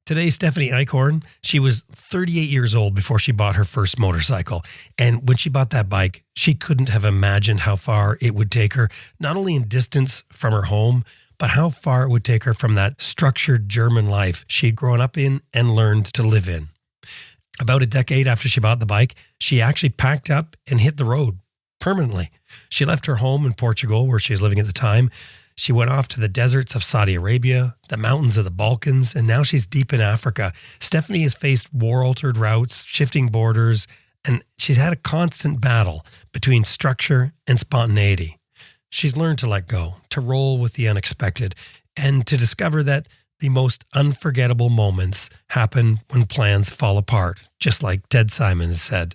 Today, Stefanie Eickhorn, she was 38 years old before she bought her first motorcycle. And when she bought that bike, she couldn't have imagined how far it would take her, not only in distance from her home, but how far it would take her from that structured German life she'd grown up in and learned to live in. About a decade after she bought the bike, she actually packed up and hit the road permanently. She left her home in Portugal, where she was living at the time. She went off to the deserts of Saudi Arabia, the mountains of the Balkans, and now she's deep in Africa. Stefanie has faced war-altered routes, shifting borders, and she's had a constant battle between structure and spontaneity. She's learned to let go, to roll with the unexpected, and to discover that the most unforgettable moments happen when plans fall apart, just like Ted Simons said.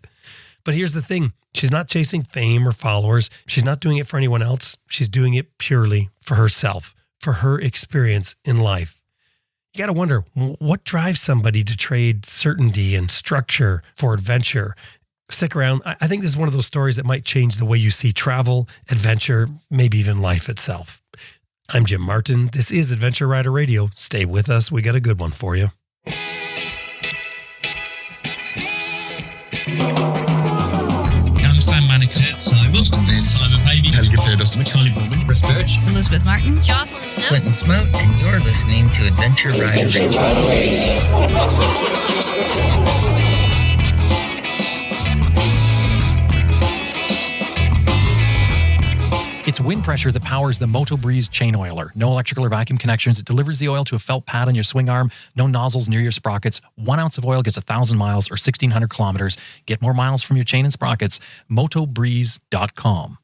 But here's the thing. She's not chasing fame or followers. She's not doing it for anyone else. She's doing it purely for herself, for her experience in life. You got to wonder, what drives somebody to trade certainty and structure for adventure? Stick around. I think this is one of those stories that might change the way you see travel, adventure, maybe even life itself. I'm Jim Martin. This is Adventure Rider Radio. Stay with us. We got a good one for you. Sam Manicus, Simon Baby, Helge Pedersen, Charlie Bowman, Chris Birch, Elizabeth Martin, Jocelyn Snow, Quentin Smote, and you're listening to Adventure Rider Radio. It's wind pressure that powers the Moto Breeze chain oiler. No electrical or vacuum connections. It delivers the oil to a felt pad on your swing arm. No nozzles near your sprockets. 1 ounce of oil gets 1,000 miles or 1,600 kilometers. Get more miles from your chain and sprockets. MotoBreeze.com.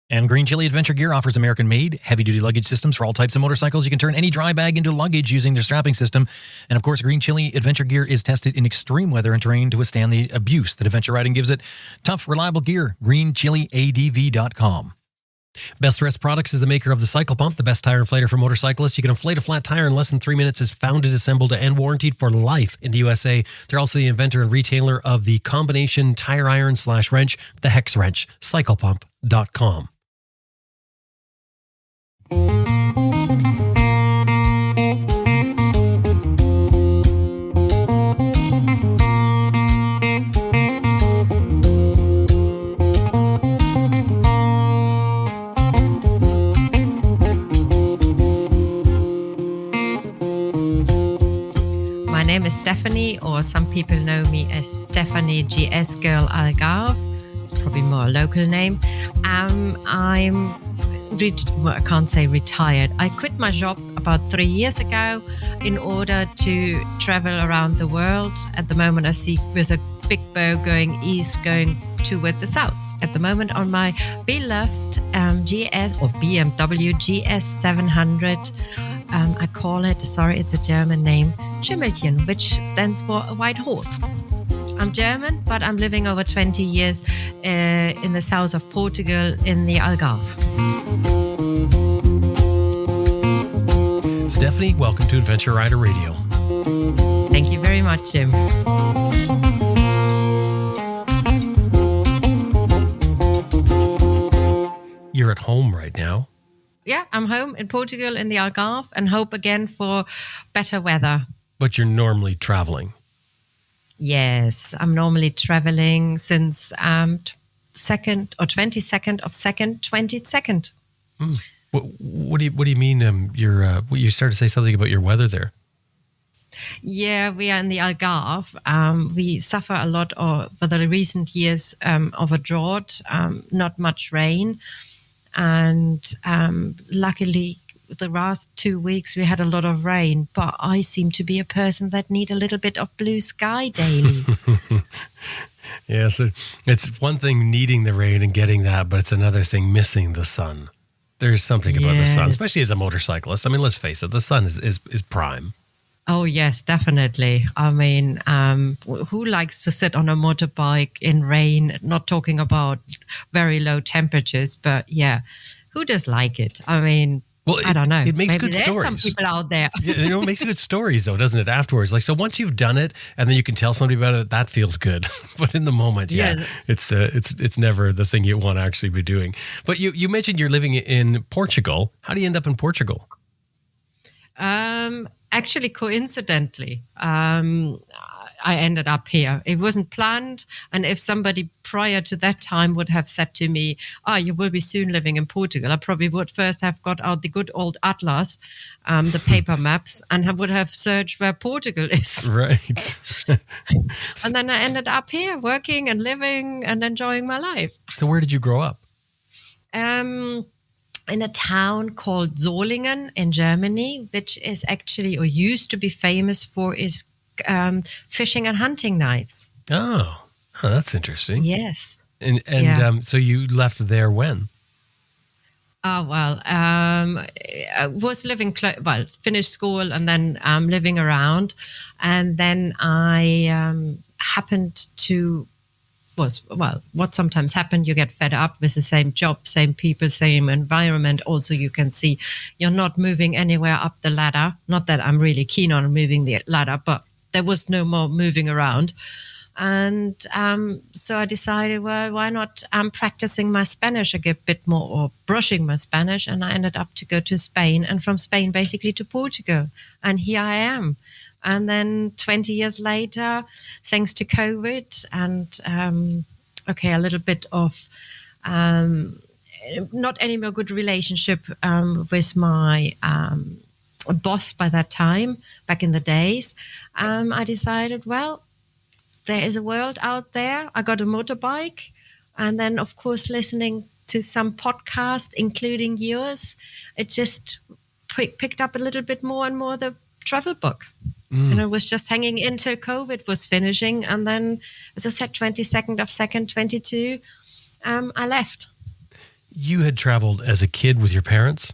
And Green Chili Adventure Gear offers American-made, heavy-duty luggage systems for all types of motorcycles. You can turn any dry bag into luggage using their strapping system. And, of course, Green Chili Adventure Gear is tested in extreme weather and terrain to withstand the abuse that adventure riding gives it. Tough, reliable gear. GreenChiliADV.com. Best Rest Products is the maker of the Cycle Pump, the best tire inflator for motorcyclists. You can inflate a flat tire in less than 3 minutes. It's founded, assembled, and warranted for life in the USA. They're also the inventor and retailer of the combination tire iron / wrench, the Hex Wrench. CyclePump.com. My name is Stefanie, or some people know me as Stefanie GS Girl Algarve. It's probably more a local name. I can't say retired. I quit my job about 3 years ago in order to travel around the world. At the moment, I see with a big bow going east, going towards the south. At the moment, on my beloved BMW GS 700. I call it, it's a German name, Schimmelchen, which stands for a white horse. I'm German, but I'm living over 20 years in the south of Portugal in the Algarve. Stefanie, welcome to Adventure Rider Radio. Thank you very much, Jim. You're at home right now. Yeah, I'm home in Portugal in the Algarve and hope again for better weather. But you're normally traveling. Yes, I'm normally traveling since 22nd of 22nd. What do you mean? You started to say something about your weather there. Yeah, we are in the Algarve. We suffer a lot for the recent years of a drought, not much rain. And luckily, the last 2 weeks, we had a lot of rain. But I seem to be a person that need a little bit of blue sky daily. Yeah, so it's one thing needing the rain and getting that, but it's another thing missing the sun. There's something about the sun, especially as a motorcyclist. I mean, let's face it, the sun is prime. Oh, yes, definitely. I mean, who likes to sit on a motorbike in rain? Not talking about very low temperatures, but yeah, who does like it? I mean, I don't know. It makes Maybe good there's stories. Some people out there. It makes good stories, though, doesn't it, afterwards? Like, so once you've done it and then you can tell somebody about it, that feels good. But in the moment, it's never the thing you want to actually be doing. But you mentioned you're living in Portugal. How do you end up in Portugal? actually coincidentally, I ended up here. It wasn't planned. And if somebody prior to that time would have said to me, you will be soon living in Portugal, I probably would first have got out the good old atlas, the paper maps, and would have searched where Portugal is. Right. And then I ended up here working and living and enjoying my life. So where did you grow up? In a town called Solingen in Germany, which is actually, or used to be famous for, is fishing and hunting knives. Oh, that's interesting. Yes. And so you left there when? I was living, finished school and then living around. And then I happened to, what sometimes happened, you get fed up with the same job, same people, same environment. Also, you can see you're not moving anywhere up the ladder. Not that I'm really keen on moving the ladder, but there was no more moving around. And so I decided, why not practicing my Spanish a bit more, or brushing my Spanish. And I ended up to go to Spain, and from Spain basically to Portugal. And here I am. And then 20 years later, thanks to COVID and, a little bit of not any more good relationship with my boss by that time, back in the days, I decided, there is a world out there. I got a motorbike. And then, of course, listening to some podcasts, including yours, it just picked up a little bit more and more the travel book. And it was just hanging until COVID was finishing. And then, as I said, 22nd of 2nd, 22, I left. You had traveled as a kid with your parents?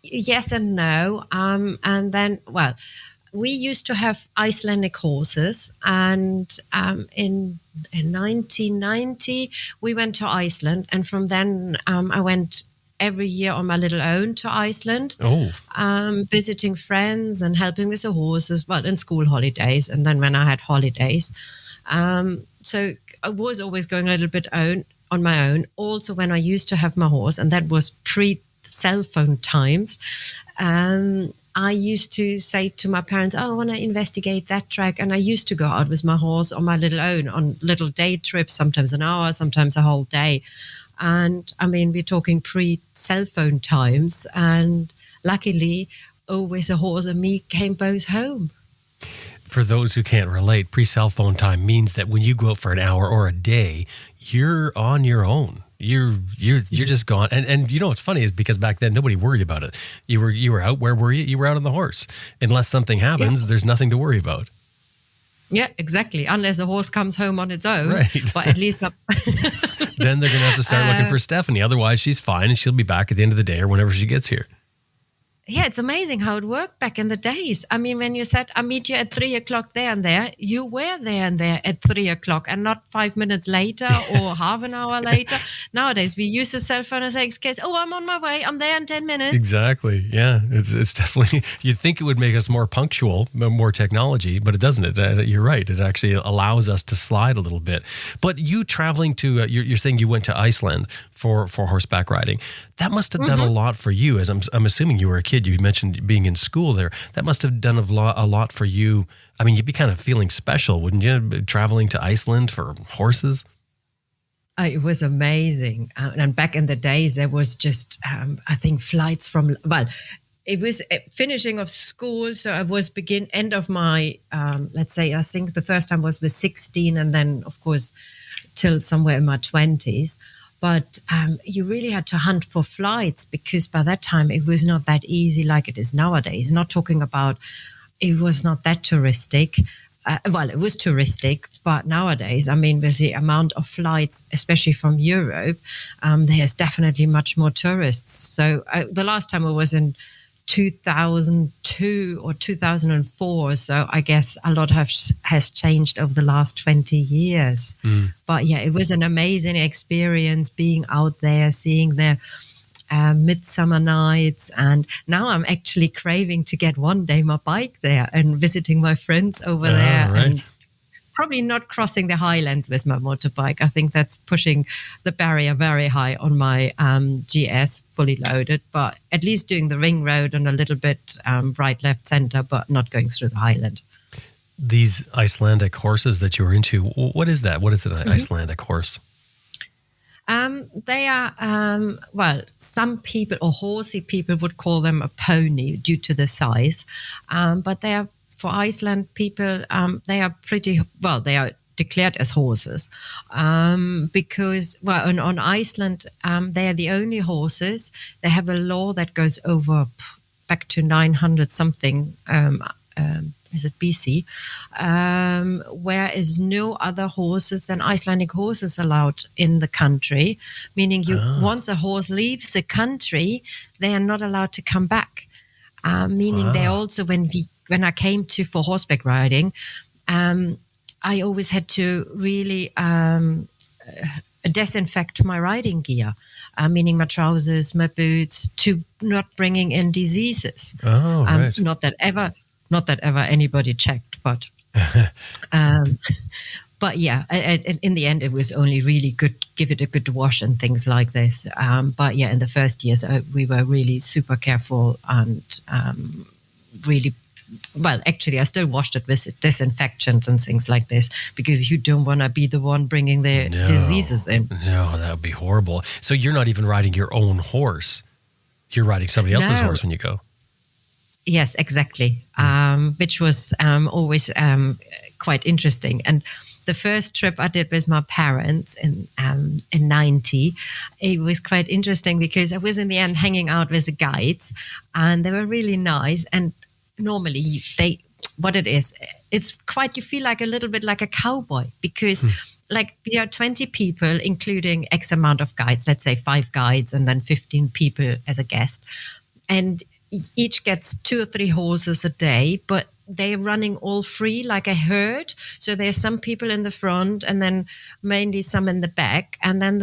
Yes and no. And then, we used to have Icelandic horses. And in 1990, we went to Iceland. And from then, I went every year on my little own to Iceland, visiting friends and helping with the horses, in school holidays. And then when I had holidays. So I was always going a little bit on my own. Also, when I used to have my horse, and that was pre-cell phone times, I used to say to my parents, I want to investigate that track. And I used to go out with my horse on my little own, on little day trips, sometimes an hour, sometimes a whole day. And I mean, we're talking pre-cell phone times. And luckily, always a horse and me came both home. For those who can't relate, pre-cell phone time means that when you go out for an hour or a day, you're on your own. You're just gone. And you know what's funny is because back then nobody worried about it. You were out. Where were you? You were out on the horse. Unless something happens, there's nothing to worry about. Yeah, exactly. Unless a horse comes home on its own. Right. But at least then they're going to have to start looking for Stefanie. Otherwise, she's fine and she'll be back at the end of the day or whenever she gets here. Yeah, it's amazing how it worked back in the days. I mean, when you said, I meet you at 3:00 there and there, you were there and there at 3:00 and not 5 minutes later or half an hour later. Nowadays, we use the cell phone as an excuse. Oh, I'm on my way. I'm there in 10 minutes. Exactly. Yeah, it's definitely, you'd think it would make us more punctual, more technology, but it doesn't. You're right. It actually allows us to slide a little bit. But you traveling to, you're saying you went to Iceland for horseback riding. That must have done a lot for you, as I'm assuming you were a kid. You mentioned being in school there. That must have done a lot for you. I mean, you'd be kind of feeling special, wouldn't you, traveling to Iceland for horses? It was amazing. And back in the days, there was just, I think, flights from, it was finishing of school. So I was end of my, let's say, I think the first time was with 16 and then, of course, till somewhere in my 20s. But you really had to hunt for flights because by that time it was not that easy like it is nowadays. Not talking about it was not that touristic. It was touristic, but nowadays, I mean, with the amount of flights, especially from Europe, there's definitely much more tourists. So the last time I was in 2002 or 2004. So I guess a lot has changed over the last 20 years. But yeah, it was an amazing experience being out there, seeing the midsummer nights. And now I'm actually craving to get one day my bike there and visiting my friends over there. Right. And probably not crossing the highlands with my motorbike. I think that's pushing the barrier very high on my GS fully loaded, but at least doing the ring road and a little bit right, left, center, but not going through the highland. These Icelandic horses that you were into, what is that? What is an Icelandic horse? They are, some people or horsey people would call them a pony due to the size. But they are, for Iceland people, they are they are declared as horses. Because, on Iceland, they are the only horses. They have a law that goes over back to 900 something, is it BC, where is no other horses than Icelandic horses allowed in the country, meaning once a horse leaves the country, they are not allowed to come back. Meaning they also, when I came for horseback riding, I always had to really disinfect my riding gear, meaning my trousers, my boots, to not bringing in diseases. Oh, right. Not that ever anybody checked, but but yeah, in the end, it was only really good, give it a good wash and things like this. But yeah, in the first years, we were really super careful and really, actually, I still washed it with disinfectants and things like this, because you don't want to be the one bringing the diseases in. No, that would be horrible. So you're not even riding your own horse. You're riding somebody else's horse when you go. Yes, exactly. Which was always quite interesting. And the first trip I did with my parents in 90, it was quite interesting because I was in the end hanging out with the guides, and they were really nice. And normally it's quite, you feel like a little bit like a cowboy, because like we are 20 people, including X amount of guides, let's say 5 guides and then 15 people as a guest. And each gets 2 or 3 horses a day, but they're running all free like a herd. So there's some people in the front and then mainly some in the back. And then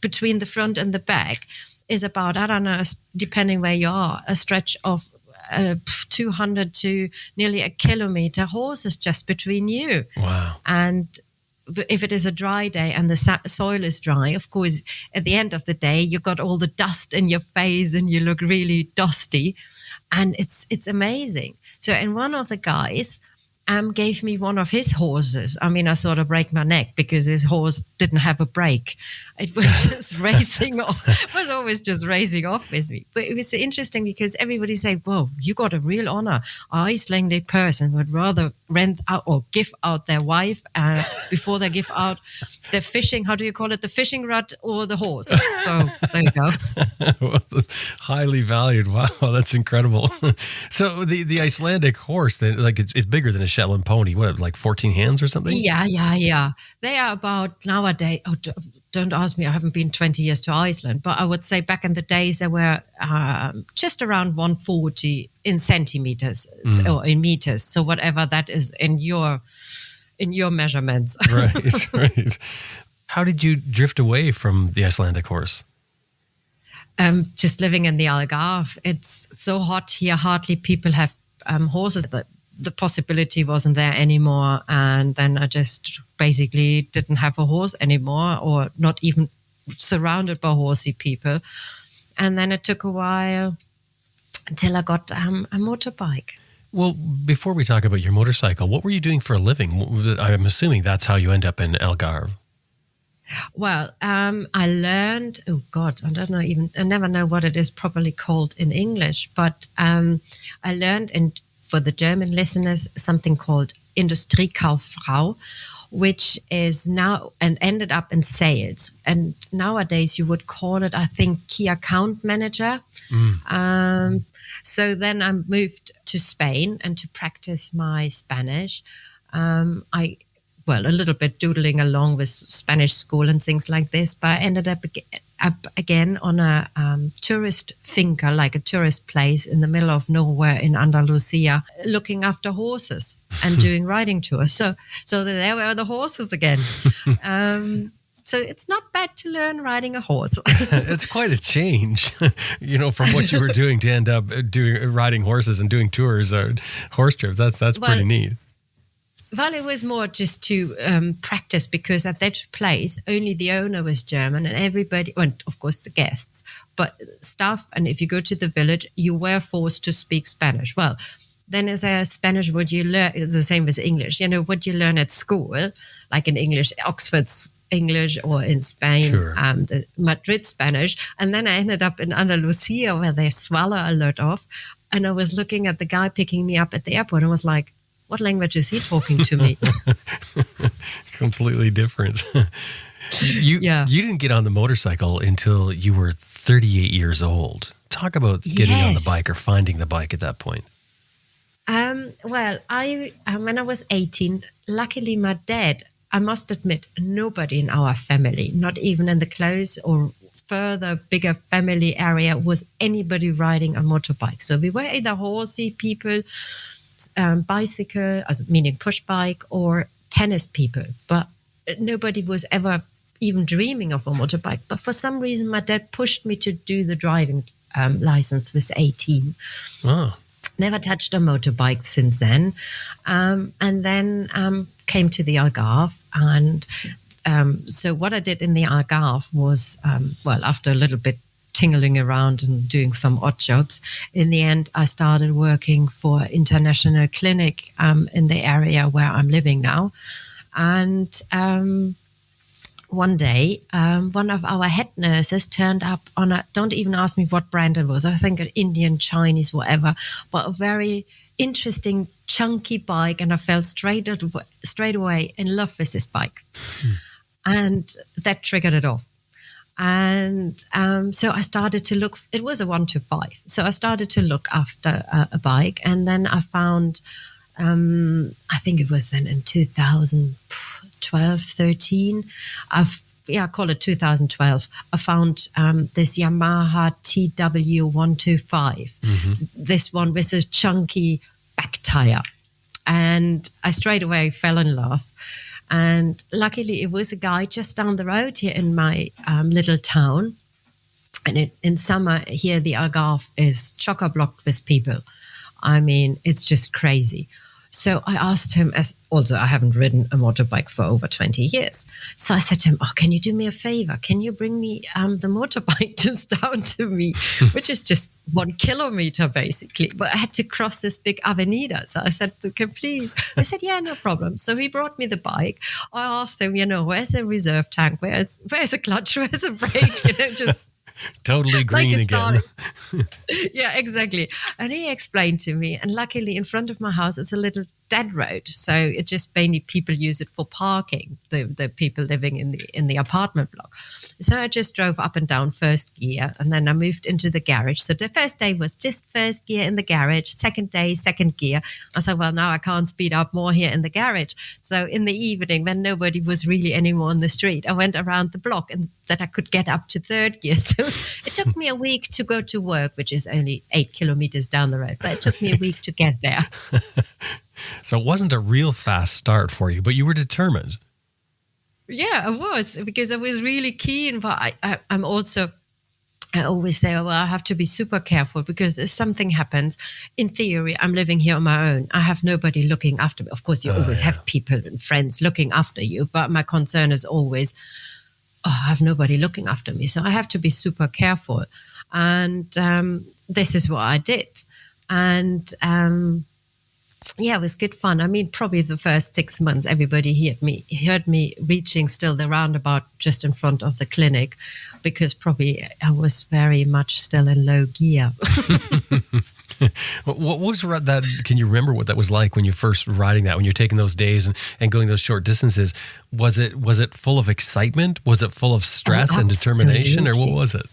between the front and the back is about, I don't know, depending where you are, a stretch of 200 to nearly 1 kilometer horses just between you. Wow. And if it is a dry day and the soil is dry, of course, at the end of the day, you got all the dust in your face and you look really dusty. And it's amazing. So, and one of the guys gave me one of his horses. I mean, I sort of break my neck because his horse didn't have a brake. It was just racing off. It was always just racing off with me. But it was interesting because everybody said, whoa, you got a real honor. An Icelandic person would rather rent out or give out their wife before they give out their fishing, how do you call it, the fishing rod or the horse. So there you go. Well, that's highly valued. Wow, that's incredible. So the Icelandic horse, like it's bigger than a Shetland pony. What, like 14 hands or something? Yeah. They are about nowadays. Oh, don't ask me. I haven't been 20 years to Iceland, but I would say back in the days they were just around 140 in centimeters or in meters. So whatever that is in your measurements. Right. How did you drift away from the Icelandic horse? Just living in the Algarve. It's so hot here. Hardly people have horses. The possibility wasn't there anymore. And then I just basically didn't have a horse anymore, or not even surrounded by horsey people. And then it took a while until I got a motorbike. Well, before we talk about your motorcycle, what were you doing for a living? I'm assuming that's how you end up in Algarve. Well, I learned, I never know what it is properly called in English, but I learned, for the German listeners, something called Industriekauffrau, which is now and ended up in sales. And nowadays you would call it, I think, key account manager. So then I moved to Spain and to practice my Spanish. A little bit doodling along with Spanish school and things like this, but I ended up again on a tourist finca, like a tourist place in the middle of nowhere in Andalusia, looking after horses and doing riding tours. So there were the horses again. So it's not bad to learn riding a horse. It's quite a change, from what you were doing to end up riding horses and doing tours or horse trips. That's pretty neat. Well, it was more just to practice, because at that place, only the owner was German and everybody, well, of course, the guests, but staff. And if you go to the village, you were forced to speak Spanish. Well, then as a Spanish, what you learn is the same as English. You know, what you learn at school, like in English, Oxford's English, or in Spain, Sure. the Madrid Spanish. And then I ended up in Andalusia, where they swallow a lot of. And I was looking at the guy picking me up at the airport and was like, what language is he talking to me? Completely different. You Yeah. didn't get on the motorcycle until you were 38 years old. Talk about getting on the Yes. bike or finding the bike at that point. Well, I when I was 18, luckily my dad, I must admit, nobody in our family, not even in the close or further bigger family area, was anybody riding a motorbike. So we were either horsey people, bicycle, meaning push bike, or tennis people. But nobody was ever even dreaming of a motorbike. But for some reason, my dad pushed me to do the driving license with 18. Oh, Never touched a motorbike since then. And then came to the Algarve. And so what I did in the Algarve was, after a little bit tingling around and doing some odd jobs, in the end, I started working for an international clinic in the area where I'm living now. And one day, one of our head nurses turned up on don't even ask me what brand it was. I think an Indian, Chinese, whatever, but a very interesting, chunky bike. And I fell straight away in love with this bike. And that triggered it off. And so I started to look, it was a 125. So I started to look after a bike. And then I found, I think it was then in 2012, 13, I call it 2012. I found this Yamaha TW125, this one with a chunky back tire. And I straight away fell in love. And luckily, it was a guy just down the road here in my little town. And in summer here, the Algarve is chock-a-block with people. I mean, it's just crazy. So I asked him, I haven't ridden a motorbike for over 20 years. So I said to him, can you do me a favor? Can you bring me the motorbike just down to me, which is just 1 kilometer basically. But I had to cross this big avenida. So I said, can please? He said, yeah, no problem. So he brought me the bike. I asked him, where's the reserve tank? Where's a clutch? Where's a brake? Just totally green again. Yeah, exactly. And he explained to me, and luckily in front of my house it's a little dead road, so it just mainly people use it for parking, the people living in the apartment block. So I just drove up and down first gear, and then I moved into the garage. So the first day was just first gear in the garage, second day second gear. I said, well, now I can't speed up more here in the garage. So in the evening, when nobody was really anymore on the street, I went around the block and that I could get up to third gear. So it took me a week to go to work, which is only 8 kilometers down the road, but it took me a week to get there. So it wasn't a real fast start for you, but you were determined. Yeah, I was, because I was really keen. But I'm also, I always say, well, I have to be super careful, because if something happens, in theory, I'm living here on my own. I have nobody looking after me. Of course, you always have people and friends looking after you, but my concern is always, I have nobody looking after me. So I have to be super careful. And this is what I did. And it was good fun. I mean, probably the first 6 months, everybody heard me reaching still the roundabout just in front of the clinic, because probably I was very much still in low gear. What was that? Can you remember what that was like when you first riding that, when you're taking those days and going those short distances? Was it full of excitement? Was it full of stress and determination, or what was it?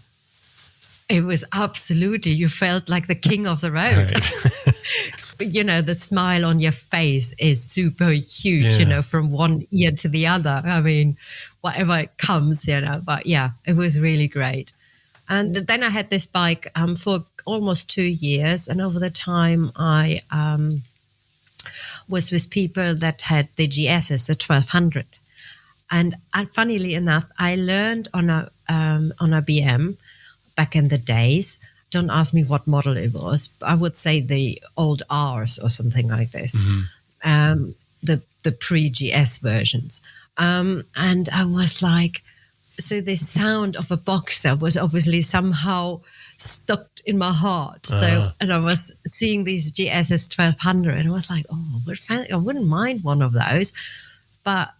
It was absolutely, you felt like the king of the road. Right. The smile on your face is super huge, from one ear to the other. I mean, whatever it comes, but yeah, it was really great. And then I had this bike for almost 2 years. And over the time, I was with people that had the GSs, the 1200. And funnily enough, I learned on a BM back in the days. Don't ask me what model it was. I would say the old R's or something like this. Mm-hmm. the pre-GS versions. And I was like, so the sound of a boxer was obviously somehow stuck in my heart. So, and I was seeing these GS's 1200 and I was like, oh, I wouldn't mind one of those. But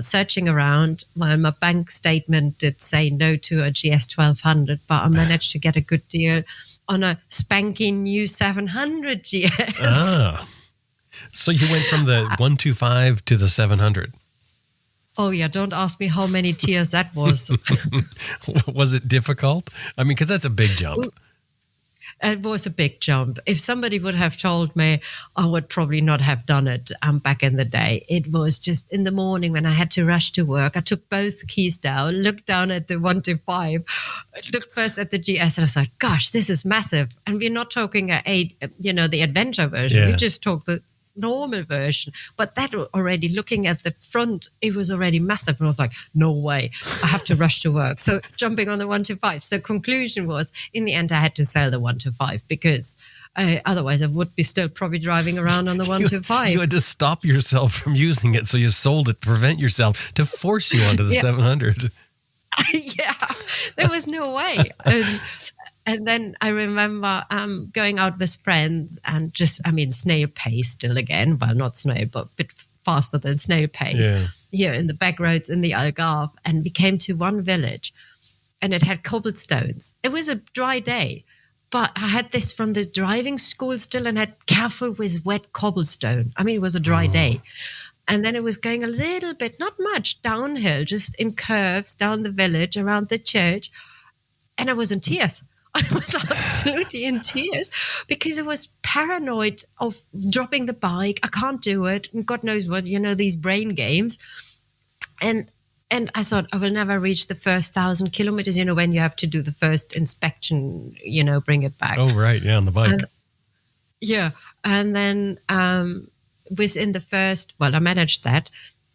searching around, well, my bank statement did say no to a GS 1200, but I managed to get a good deal on a spanking new 700 GS. So you went from the 125 to the 700. Oh, yeah. Don't ask me how many tiers that was. Was it difficult? I mean, because that's a big jump. It was a big jump. If somebody would have told me, I would probably not have done it back in the day. It was just in the morning when I had to rush to work. I took both keys down, looked down at the 125, looked first at the GS, and I was like, gosh, this is massive. And we're not talking the adventure version. Yeah. We just talk the normal version, but that already, looking at the front, it was already massive, and I was like, no way, I have to rush to work. So jumping on the 125. So conclusion was, in the end, I had to sell the 125 because otherwise I would be still probably driving around on the 125. You had to stop yourself from using it, so you sold it to prevent yourself, to force you onto the 700. Yeah, there was no way. And then I remember going out with friends and snail pace still again. Well, not snail, but a bit faster than snail pace. Here in the back roads in the Algarve. And we came to one village and it had cobblestones. It was a dry day, but I had this from the driving school still and had careful with wet cobblestone. I mean, it was a dry day. And then it was going a little bit, not much, downhill, just in curves down the village around the church. And I was in tears. I was absolutely in tears because I was paranoid of dropping the bike. I can't do it. And God knows what, these brain games. And I thought I will never reach the first 1,000 kilometers, when you have to do the first inspection, bring it back. Oh, right. Yeah, on the bike. And then within the first, I managed that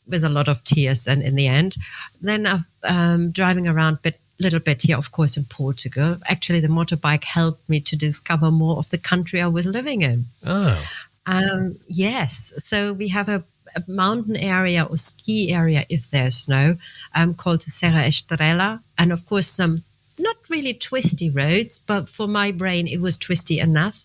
with a lot of tears. And in the end, then driving around little bit here, of course, in Portugal. Actually, the motorbike helped me to discover more of the country I was living in. Yes. So we have a mountain area or ski area, if there's snow, called the Serra Estrela. And of course, some not really twisty roads, but for my brain, it was twisty enough.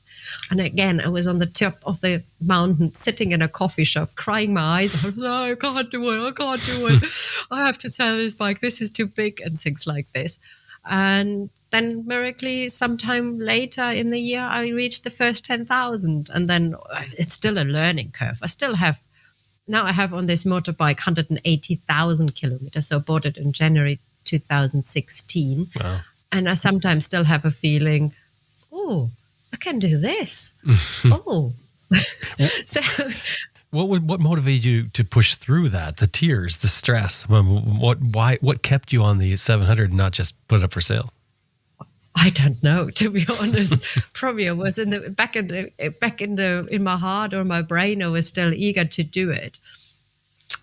And again, I was on the top of the mountain, sitting in a coffee shop, crying my eyes out. I can't do it. I have to sell this bike. This is too big, and things like this. And then, miraculously, sometime later in the year, I reached the first 10,000. And then it's still a learning curve. I have on this motorbike 180,000 kilometers. So I bought it in January 2016. Wow. And I sometimes still have a feeling, I can do this. So, what motivated you to push through that? The tears, the stress. What kept you on the 700 and not just put it up for sale? I don't know, to be honest. Probably I was in my heart or my brain, I was still eager to do it.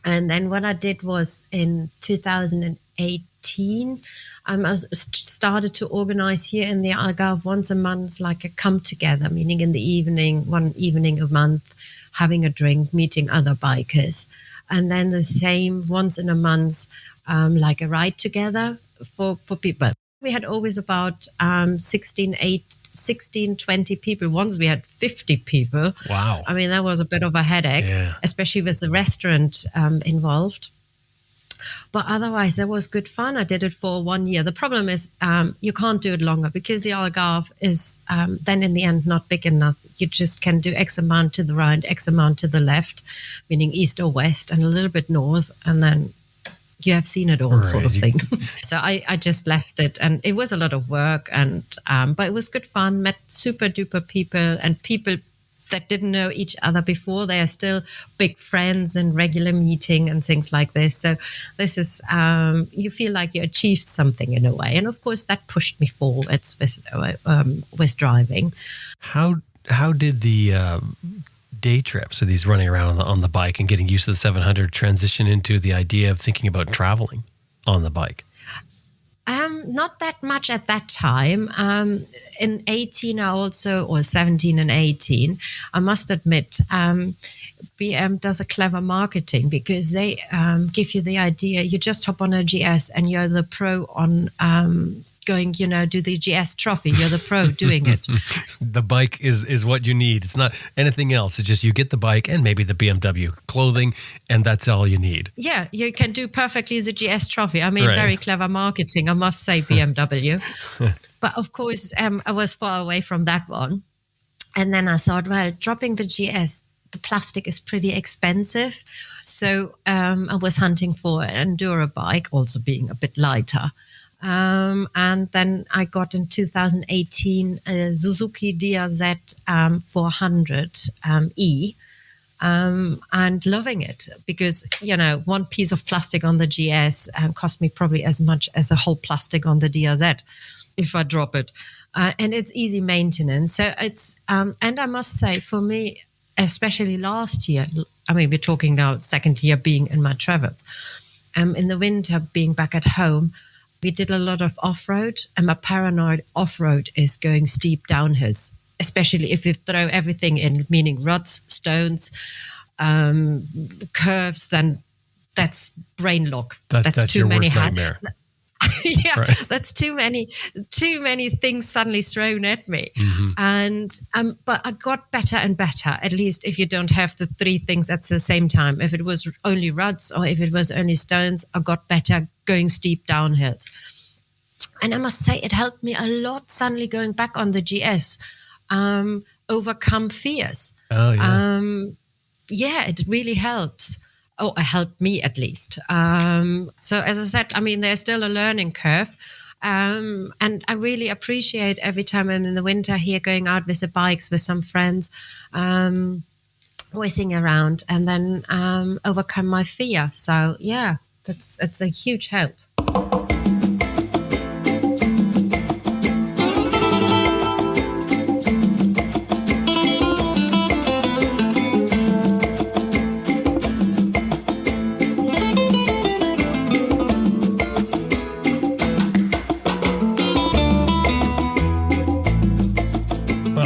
And then what I did was in 2018. I started to organize here in the Algarve once a month, like a come together, meaning in the evening, one evening a month, having a drink, meeting other bikers. And then the same once in a month, like a ride together for people. We had always about 16, 20 people. Once we had 50 people. Wow. I mean, that was a bit of a headache, especially with the restaurant involved. But otherwise, it was good fun. I did it for 1 year. The problem is you can't do it longer because the Algarve is then in the end not big enough. You just can do X amount to the right, X amount to the left, meaning east or west, and a little bit north. And then you have seen it all, sort of thing. So I just left it. And it was a lot of work, but it was good fun. Met super duper people and people that didn't know each other before. They are still big friends and regular meeting and things like this. So this is, you feel like you achieved something in a way. And of course that pushed me forwards with driving. How did the day trips, so these running around on the bike and getting used to the 700, transition into the idea of thinking about traveling on the bike? Not that much at that time. In 18, I also, or 17 and 18, I must admit, BM does a clever marketing because they give you the idea. You just hop on a GS and you're the pro on going, do the GS trophy. You're the pro doing it. The bike is what you need. It's not anything else. It's just you get the bike and maybe the BMW clothing, and that's all you need. Yeah, you can do perfectly the GS trophy. I mean, Very clever marketing, I must say, BMW. But of course, I was far away from that one. And then I thought, well, dropping the GS, the plastic is pretty expensive. So I was hunting for an enduro bike, also being a bit lighter. And then I got in 2018 a Suzuki DRZ 400E and loving it because, one piece of plastic on the GS cost me probably as much as a whole plastic on the DRZ if I drop it. And it's easy maintenance. So it's, and I must say for me, especially last year, I mean, we're talking now second year being in my travels, in the winter being back at home, we did a lot of off-road, and my paranoid off-road is going steep downhills, especially if you throw everything in, meaning ruts, stones, curves, then that's brain lock. That's too your many worst nightmare. Yeah, right. That's too many things suddenly thrown at me. Mm-hmm. And but I got better and better, at least if you don't have the three things at the same time. If it was only ruts or if it was only stones, I got better going steep downhills. And I must say it helped me a lot suddenly going back on the GS, overcome fears. Oh, yeah. Yeah, it really helps. Oh, it helped me at least. So as I said, I mean, there's still a learning curve. And I really appreciate every time I'm in the winter here going out with the bikes with some friends, whizzing around and then overcome my fear. So yeah, it's a huge help.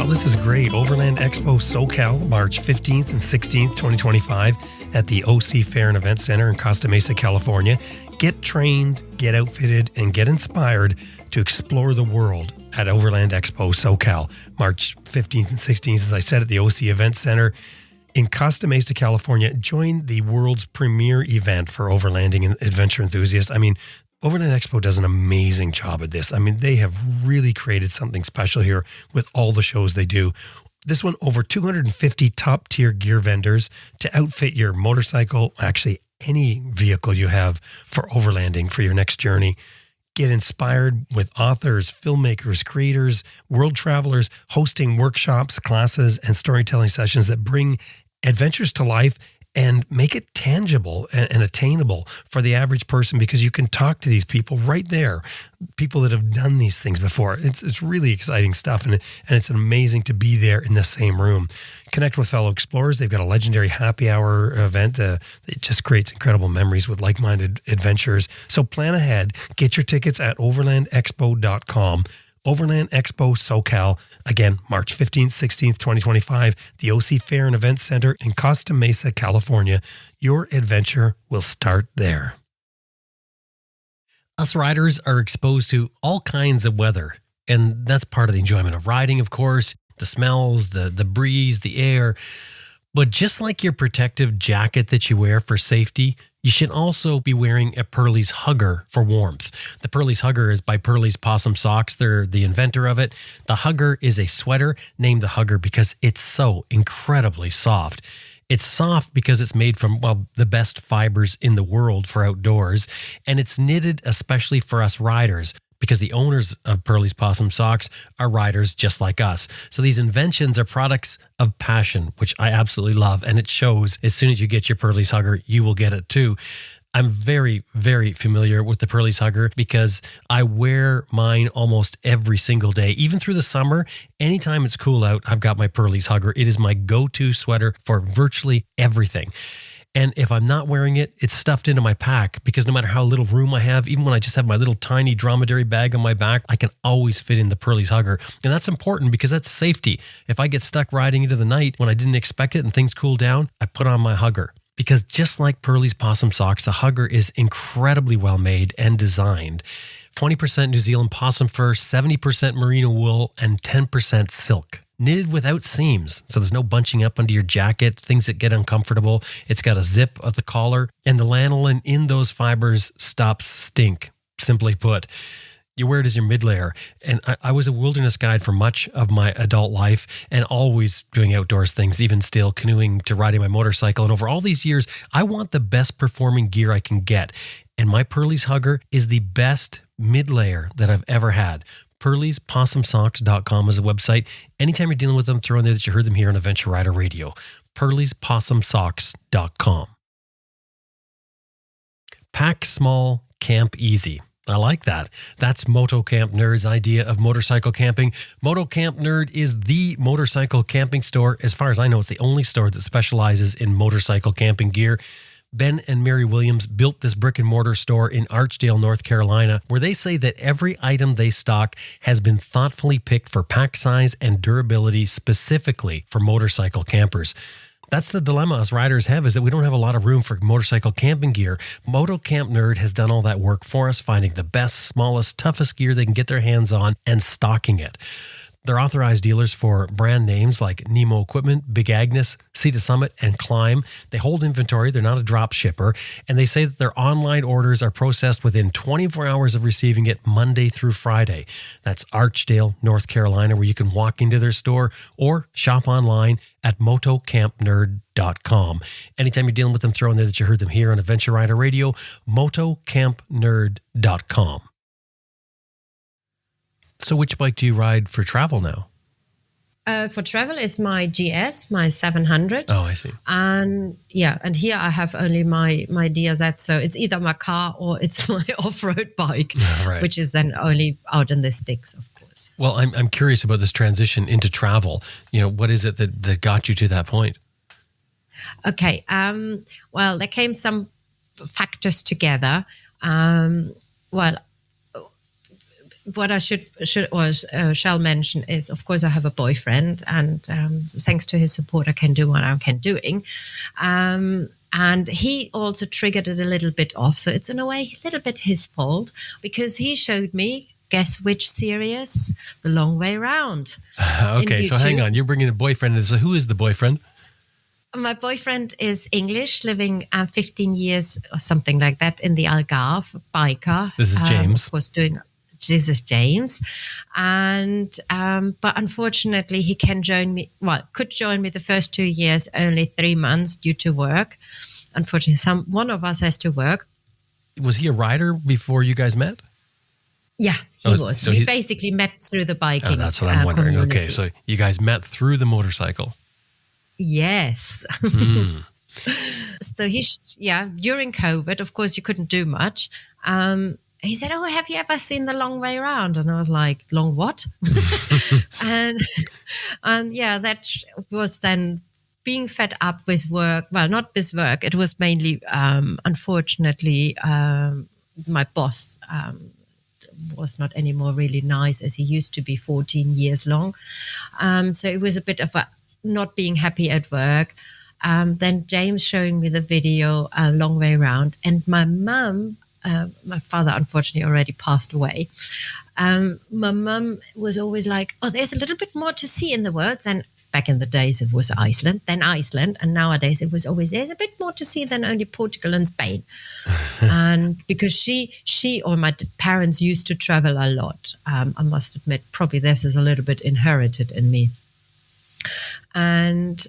This is great. Overland Expo SoCal, March 15th and 16th, 2025 at the OC Fair and Event Center in Costa Mesa, California. Get trained, get outfitted, and get inspired to explore the world at Overland Expo SoCal, March 15th and 16th, as I said, at the OC Event Center in Costa Mesa, California. Join the world's premier event for overlanding and adventure enthusiasts. I mean, Overland Expo does an amazing job at this. I mean, they have really created something special here with all the shows they do. This one, over 250 top-tier gear vendors to outfit your motorcycle, actually any vehicle you have for overlanding for your next journey. Get inspired with authors, filmmakers, creators, world travelers, hosting workshops, classes, and storytelling sessions that bring adventures to life and make it tangible and attainable for the average person, because you can talk to these people right there, people that have done these things before. It's really exciting stuff, and it's amazing to be there in the same room. Connect with fellow explorers. They've got a legendary happy hour event that just creates incredible memories with like-minded adventurers. So plan ahead. Get your tickets at overlandexpo.com. Overland Expo SoCal, again, March 15th, 16th, 2025, the OC Fair and Event Center in Costa Mesa, California. Your adventure will start there. Us riders are exposed to all kinds of weather, and that's part of the enjoyment of riding, of course. The smells, the breeze, the air. But just like your protective jacket that you wear for safety, you should also be wearing a Pearlie's Hugger for warmth. The Pearlie's Hugger is by Pearlie's Possum Socks. They're the inventor of it. The Hugger is a sweater named the Hugger because it's so incredibly soft. It's soft because it's made from, well, the best fibers in the world for outdoors, and it's knitted especially for us riders, because the owners of Pearlie's Possum Socks are riders just like us. So these inventions are products of passion, which I absolutely love. And it shows as soon as you get your Pearlie's Hugger, you will get it too. I'm very, very familiar with the Pearlie's Hugger because I wear mine almost every single day, even through the summer. Anytime it's cool out, I've got my Pearlie's Hugger. It is my go-to sweater for virtually everything. And if I'm not wearing it, it's stuffed into my pack because no matter how little room I have, even when I just have my little tiny dromedary bag on my back, I can always fit in the Pearlie's Hugger. And that's important because that's safety. If I get stuck riding into the night when I didn't expect it and things cool down, I put on my Hugger. Because just like Pearlie's Possum Socks, the Hugger is incredibly well made and designed. 20% New Zealand possum fur, 70% merino wool, and 10% silk. Knitted without seams, so there's no bunching up under your jacket, things that get uncomfortable. It's got a zip of the collar, and the lanolin in those fibers stops stink, simply put. You wear it as your mid-layer. And I was a wilderness guide for much of my adult life and always doing outdoors things, even still canoeing to riding my motorcycle. And over all these years, I want the best performing gear I can get. And my Pearlie's Hugger is the best mid-layer that I've ever had. PearliesPossumSocks.com is a website. Anytime you're dealing with them, throw in there that you heard them here on Adventure Rider Radio. PearliesPossumSocks.com. Pack small, camp easy. I like that. That's Moto Camp Nerd's idea of motorcycle camping. Moto Camp Nerd is the motorcycle camping store. As far as I know, it's the only store that specializes in motorcycle camping gear. Ben and Mary Williams built this brick and mortar store in Archdale, North Carolina, where they say that every item they stock has been thoughtfully picked for pack size and durability specifically for motorcycle campers. That's the dilemma us riders have, is that we don't have a lot of room for motorcycle camping gear. Moto Camp Nerd has done all that work for us, finding the best, smallest, toughest gear they can get their hands on and stocking it. They're authorized dealers for brand names like Nemo Equipment, Big Agnes, Sea to Summit, and Climb. They hold inventory. They're not a drop shipper. And they say that their online orders are processed within 24 hours of receiving it Monday through Friday. That's Archdale, North Carolina, where you can walk into their store or shop online at motocampnerd.com. Anytime you're dealing with them, throw in there that you heard them here on Adventure Rider Radio, motocampnerd.com. So which bike do you ride for travel now? For travel is my GS, my 700. Oh, I see. And here I have only my DRZ. So it's either my car or it's my off-road bike, right, which is then only out in the sticks, of course. Well, I'm curious about this transition into travel. You know, what is it that got you to that point? Okay. Well, there came some factors together. What I shall mention is, of course, I have a boyfriend, and thanks to his support, I can do what I can doing. And he also triggered it a little bit off. So it's in a way a little bit his fault, because he showed me, guess which series? The Long Way Round. Okay, so hang on. You're bringing a boyfriend. So who is the boyfriend? My boyfriend is English, living 15 years or something like that in the Algarve, biker. This is James. This is James. And but unfortunately, he could join me the first 2 years, only 3 months due to work. Unfortunately, one of us has to work. Was he a rider before you guys met? Yeah, he was. So we basically met through the biking. That's what I'm wondering. Community. Okay, so you guys met through the motorcycle. Yes. So during COVID, of course, you couldn't do much. He said, "Oh, have you ever seen The Long Way Round?" And I was like, "Long what?" and that was then being fed up with work. Well, not with work. It was mainly, unfortunately, my boss was not anymore really nice as he used to be 14 years long. So it was a bit of a not being happy at work. Then James showing me the video, Long Way Round, and my mum. My father, unfortunately, already passed away. My mum was always like, "Oh, there's a little bit more to see in the world than back in the days. It was Iceland, and nowadays it was always there's a bit more to see than only Portugal and Spain." And because she or my parents used to travel a lot, I must admit, probably this is a little bit inherited in me. And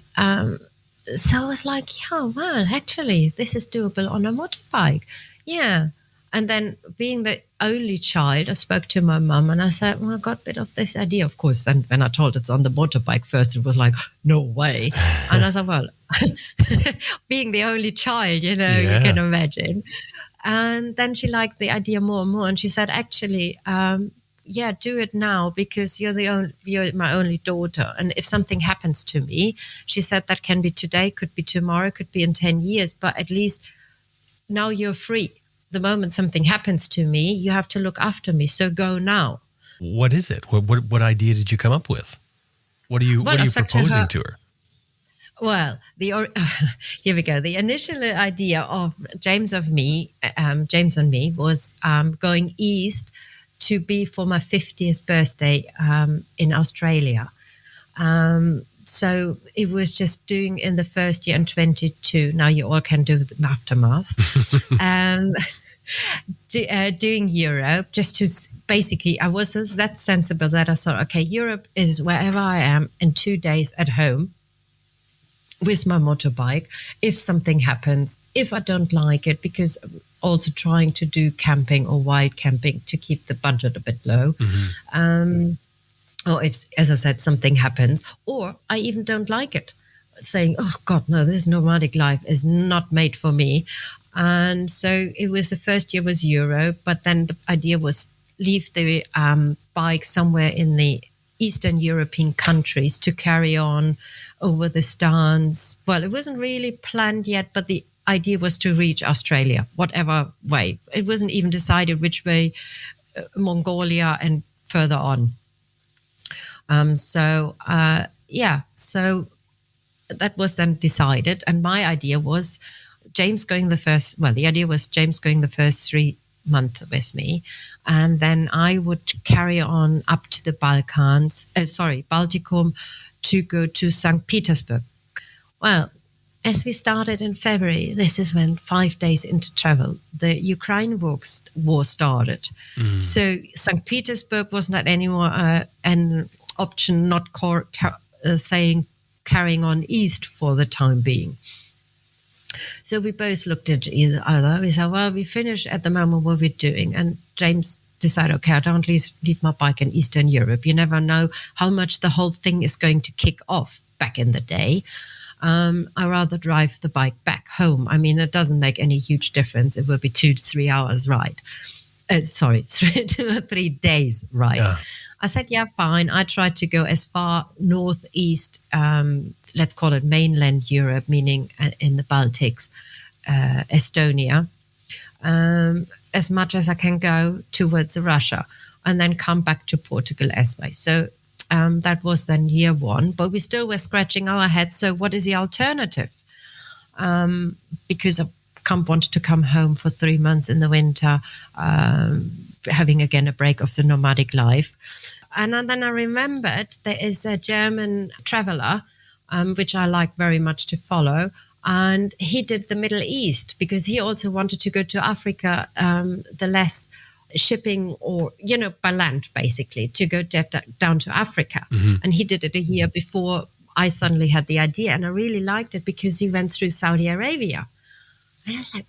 so I was like, "Yeah, well, actually, this is doable on a motorbike." Yeah. And then being the only child, I spoke to my mum and I said, "Well, I got a bit of this idea." Of course, and when I told it's on the motorbike first, it was like, "No way." And I said, "Well, being the only child, you can imagine." And then she liked the idea more and more. And she said, "Actually, do it now because you're my only daughter. And if something happens to me, she said that can be today, could be tomorrow, could be in 10 years, but at least now you're free. The moment something happens to me, you have to look after me. So go now. What is it? What idea did you come up with? What are you proposing to her? Well, here we go. The initial idea of James and me was going east to be for my 50th birthday in Australia. So it was just doing in the first year in 22. Now you all can do the aftermath. Doing Europe, just to basically, I was that sensible that I thought, okay, Europe is wherever I am in 2 days at home with my motorbike. If something happens, if I don't like it, because I'm also trying to do camping or wild camping to keep the budget a bit low. Or if, as I said, something happens, or I even don't like it, saying, oh God, no, this nomadic life is not made for me. And so it was the first year was Europe, but then the idea was leave the bike somewhere in the Eastern European countries to carry on over the Stans. Well, it wasn't really planned yet, but the idea was to reach Australia, whatever way. It wasn't even decided which way, Mongolia and further on. So that was then decided. And my idea was James going the first 3 months with me. And then I would carry on up to the Balticum to go to St. Petersburg. Well, as we started in February, this is when 5 days into travel, the Ukraine war started. So St. Petersburg was not anymore an option, not saying carrying on east for the time being. So we both looked at each other. We said, well, we finished at the moment what we're doing. And James decided, okay, I don't leave my bike in Eastern Europe. You never know how much the whole thing is going to kick off back in the day. I rather drive the bike back home. I mean, it doesn't make any huge difference. It will be 2 to 3 hours ride. 2 or 3 days ride. Yeah. I said, yeah, fine. I tried to go as far northeast, let's call it mainland Europe, meaning in the Baltics, Estonia, as much as I can go towards Russia, and then come back to Portugal as well. So that was then year 1, but we still were scratching our heads. So what is the alternative? Because I wanted to come home for 3 months in the winter, having again a break of the nomadic life. And then I remembered there is a German traveler, which I like very much to follow. And he did the Middle East because he also wanted to go to Africa, the less shipping or, by land, basically, to go down to Africa. And he did it a year before I suddenly had the idea. And I really liked it because he went through Saudi Arabia. And I was like,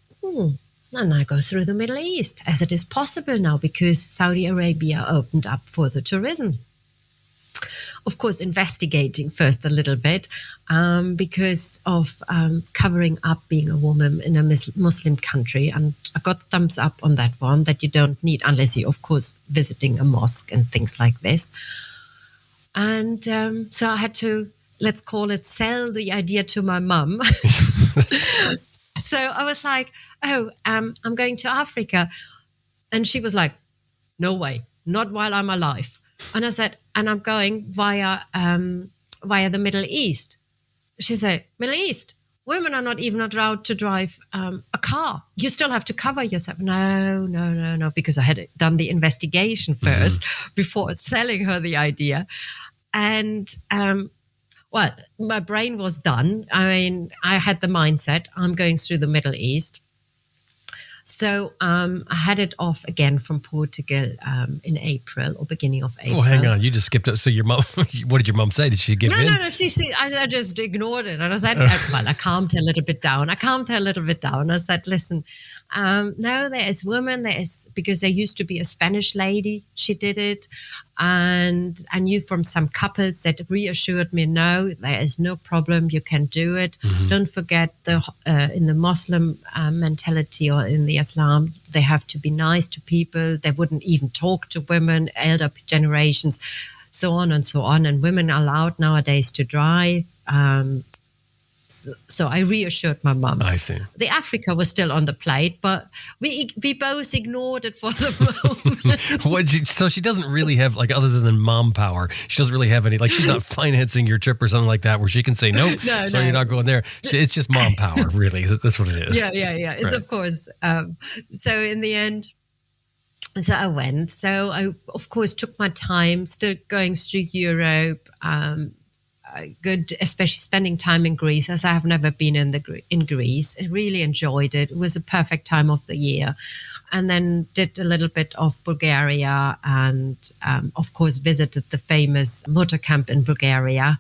and I go through the Middle East, as it is possible now because Saudi Arabia opened up for the tourism. Of course, investigating first a little bit because of covering up being a woman in a Muslim country. And I got thumbs up on that one, that you don't need, unless you're, of course, visiting a mosque and things like this. And so I had to, let's call it, sell the idea to my mum. So I was like, I'm going to Africa. And she was like, no way, not while I'm alive. And I said, and I'm going via the Middle East. She said, Middle East? Women are not even allowed to drive a car. You still have to cover yourself. No, because I had done the investigation first before selling her the idea. And well, my brain was done. I mean, I had the mindset, I'm going through the Middle East. So I had it off again from Portugal in April or beginning of April. Oh, hang on. You just skipped it. So your mom, what did your mom say? Did she give in? No. I just ignored it. And I said, well, I calmed her a little bit down. I said, listen, No, there is women. Because there used to be a Spanish lady. She did it. And I knew from some couples that reassured me, no, there is no problem. You can do it. Don't forget in the Muslim mentality or in the Islam, they have to be nice to people. They wouldn't even talk to women, elder generations, so on and so on. And women are allowed nowadays to drive. So I reassured my mum. I see. The Africa was still on the plate, but we both ignored it for the moment. So she doesn't really have, like, other than mom power, she doesn't really have any, like, she's not financing your trip or something like that where she can say, nope, you're not going there. It's just mom power, really. That's what it is. Yeah. It's right. Of course. So in the end, so I went. So I, of course, took my time, still going through Europe, good, especially spending time in Greece, as I have never been in Greece. I really enjoyed it. It was a perfect time of the year. And then did a little bit of Bulgaria and, of course, visited the famous motor camp in Bulgaria.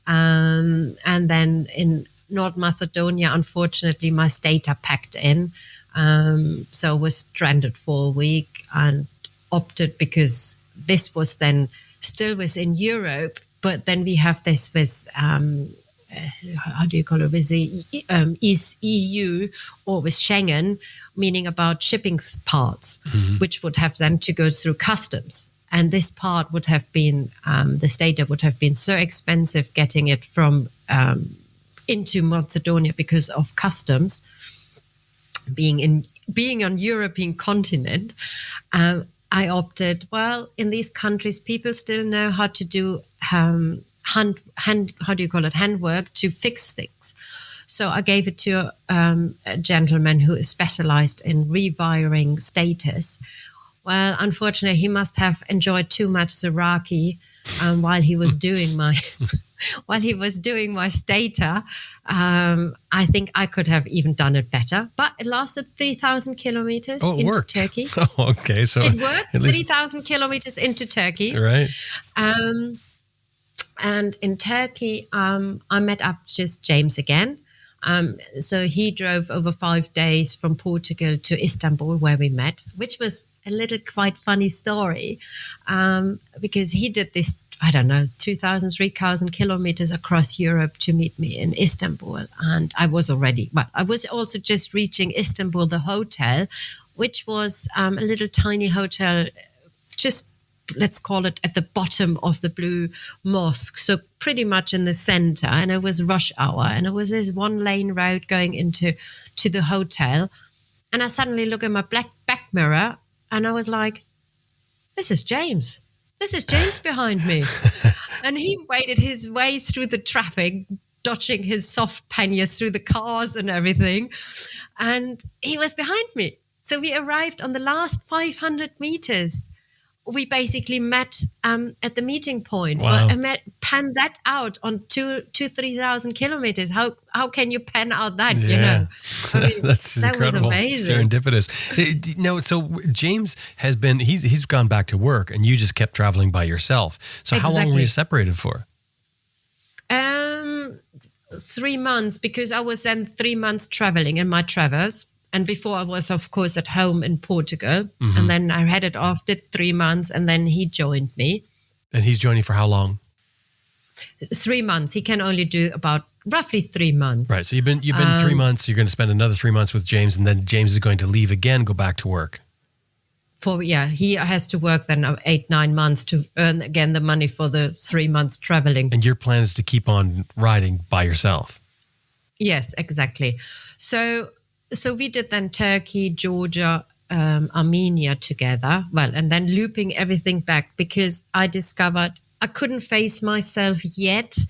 And then in North Macedonia, unfortunately, my data packed in. So I was stranded for a week and opted, because this was then still within Europe, but then we have this with, how do you call it, with the EU or with Schengen, meaning about shipping parts, which would have then to go through customs. And this part would have been, this data would have been so expensive getting it from into Macedonia because of customs, being on European continent. I opted, well, in these countries, people still know how to do handwork to fix things. So I gave it to a gentleman who is specialized in rewiring status. Well, unfortunately, he must have enjoyed too much Zeraki while he was doing my stata. I think I could have even done it better, but it lasted 3,000 kilometers into worked. Turkey. Oh, okay. So it worked, 3,000 kilometers into Turkey. Right. And in Turkey, I met up just James again. So he drove over 5 days from Portugal to Istanbul, where we met, which was a little quite funny story, because he did this, 2,000, 3,000 kilometers across Europe to meet me in Istanbul. And I was also just reaching Istanbul, the hotel, which was a little tiny hotel, just let's call it at the bottom of the Blue Mosque. So pretty much in the center. And it was rush hour. And it was this one lane road going to the hotel. And I suddenly look at my back mirror and I was like, this is James. This is James behind me. And he waded his way through the traffic, dodging his soft panniers through the cars and everything. And he was behind me. So we arrived on the last 500 meters. We basically met at the meeting point. Wow. But I panned that out on 3,000 kilometers. How can you pan out that, you know? I mean, that's that incredible. was amazing. Serendipitous. No, so James has been, he's gone back to work and you just kept traveling by yourself. So how long were you separated for? 3 months, because I was then 3 months traveling in my travels. And before I was, of course, at home in Portugal. Mm-hmm. And then I headed off, did 3 months, and then he joined me. And he's joining for how long? 3 months. He can only do about roughly 3 months. Right. So you've been 3 months. You're going to spend another 3 months with James, and then James is going to leave again, go back to work. He has to work then 8-9 months to earn again the money for the 3 months traveling. And your plan is to keep on riding by yourself. Yes, exactly. So we did then Turkey, Georgia, Armenia together. Well, and then looping everything back, because I discovered I couldn't face myself yet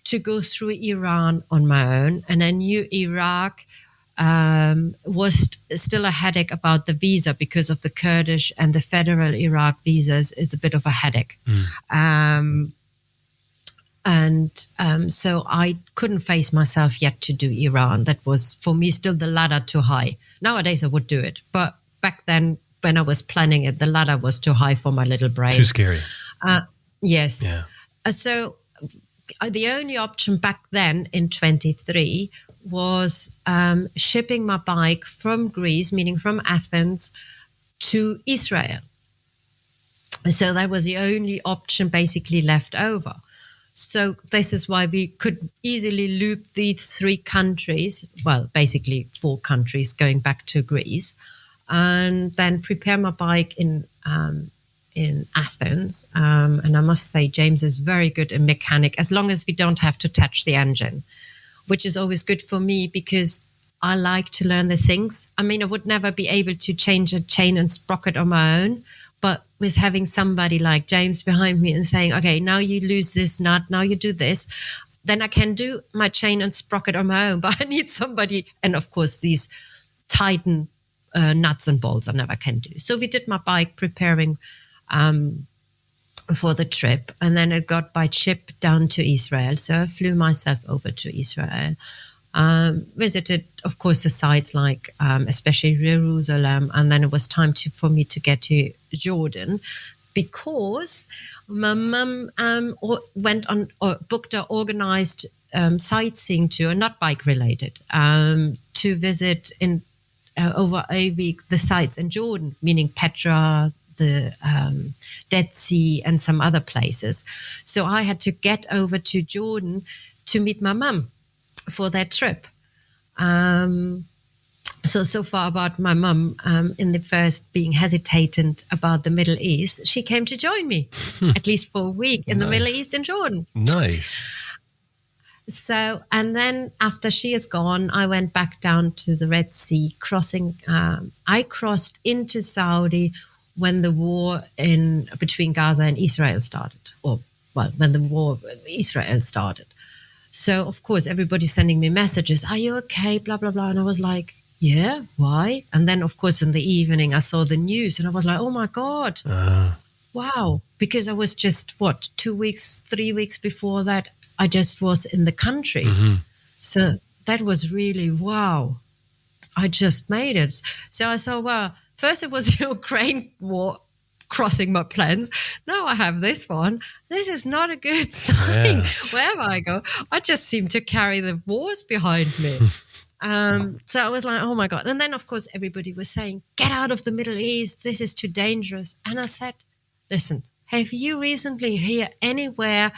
to go through Iran on my own. And I knew Iraq was still a headache about the visa, because of the Kurdish and the federal Iraq visas. It's a bit of a headache. So I couldn't face myself yet to do Iran. That was, for me, still the ladder too high. Nowadays, I would do it. But back then, when I was planning it, the ladder was too high for my little brain. Too scary. Yes. Yeah. So the only option back then in 23 was shipping my bike from Greece, meaning from Athens, to Israel. So that was the only option basically left over. So this is why we could easily loop these 3 countries, well, basically 4 countries going back to Greece, and then prepare my bike in Athens. And I must say, James is very good in mechanic, as long as we don't have to touch the engine, which is always good for me because I like to learn the things. I mean, I would never be able to change a chain and sprocket on my own, but with having somebody like James behind me and saying, okay, now you lose this nut, now you do this, then I can do my chain and sprocket on my own. But I need somebody, and of course these Titan nuts and bolts I never can do. So we did my bike preparing for the trip, and then it got by ship down to Israel. So I flew myself over to Israel. Visited, of course, the sites like especially Jerusalem, and then it was time for me to get to Jordan because my mum went on or booked an organized sightseeing tour, not bike related, to visit in over a week the sites in Jordan, meaning Petra, the Dead Sea, and some other places. So I had to get over to Jordan to meet my mum for that trip. So far about my mum, in the first being hesitant about the Middle East, she came to join me, at least for a week in the Middle East in Jordan. Nice. So, and then after she is gone, I went back down to the Red Sea, I crossed into Saudi when the war between Gaza and Israel started, when the war with Israel started. So, of course, everybody's sending me messages. Are you okay? Blah, blah, blah. And I was like, yeah, why? And then, of course, in the evening, I saw the news and I was like, oh, my God. Wow. Because I was just, 2 weeks, 3 weeks before that, I just was in the country. Mm-hmm. So that was really, wow. I just made it. So I saw, well, first it was the Ukraine war crossing my plans. Now I have this one. This is not a good sign. Yes. Wherever I go, I just seem to carry the wars behind me. So I was like, oh my God. And then, of course, everybody was saying, get out of the Middle East. This is too dangerous. And I said, listen, have you recently heard anywhere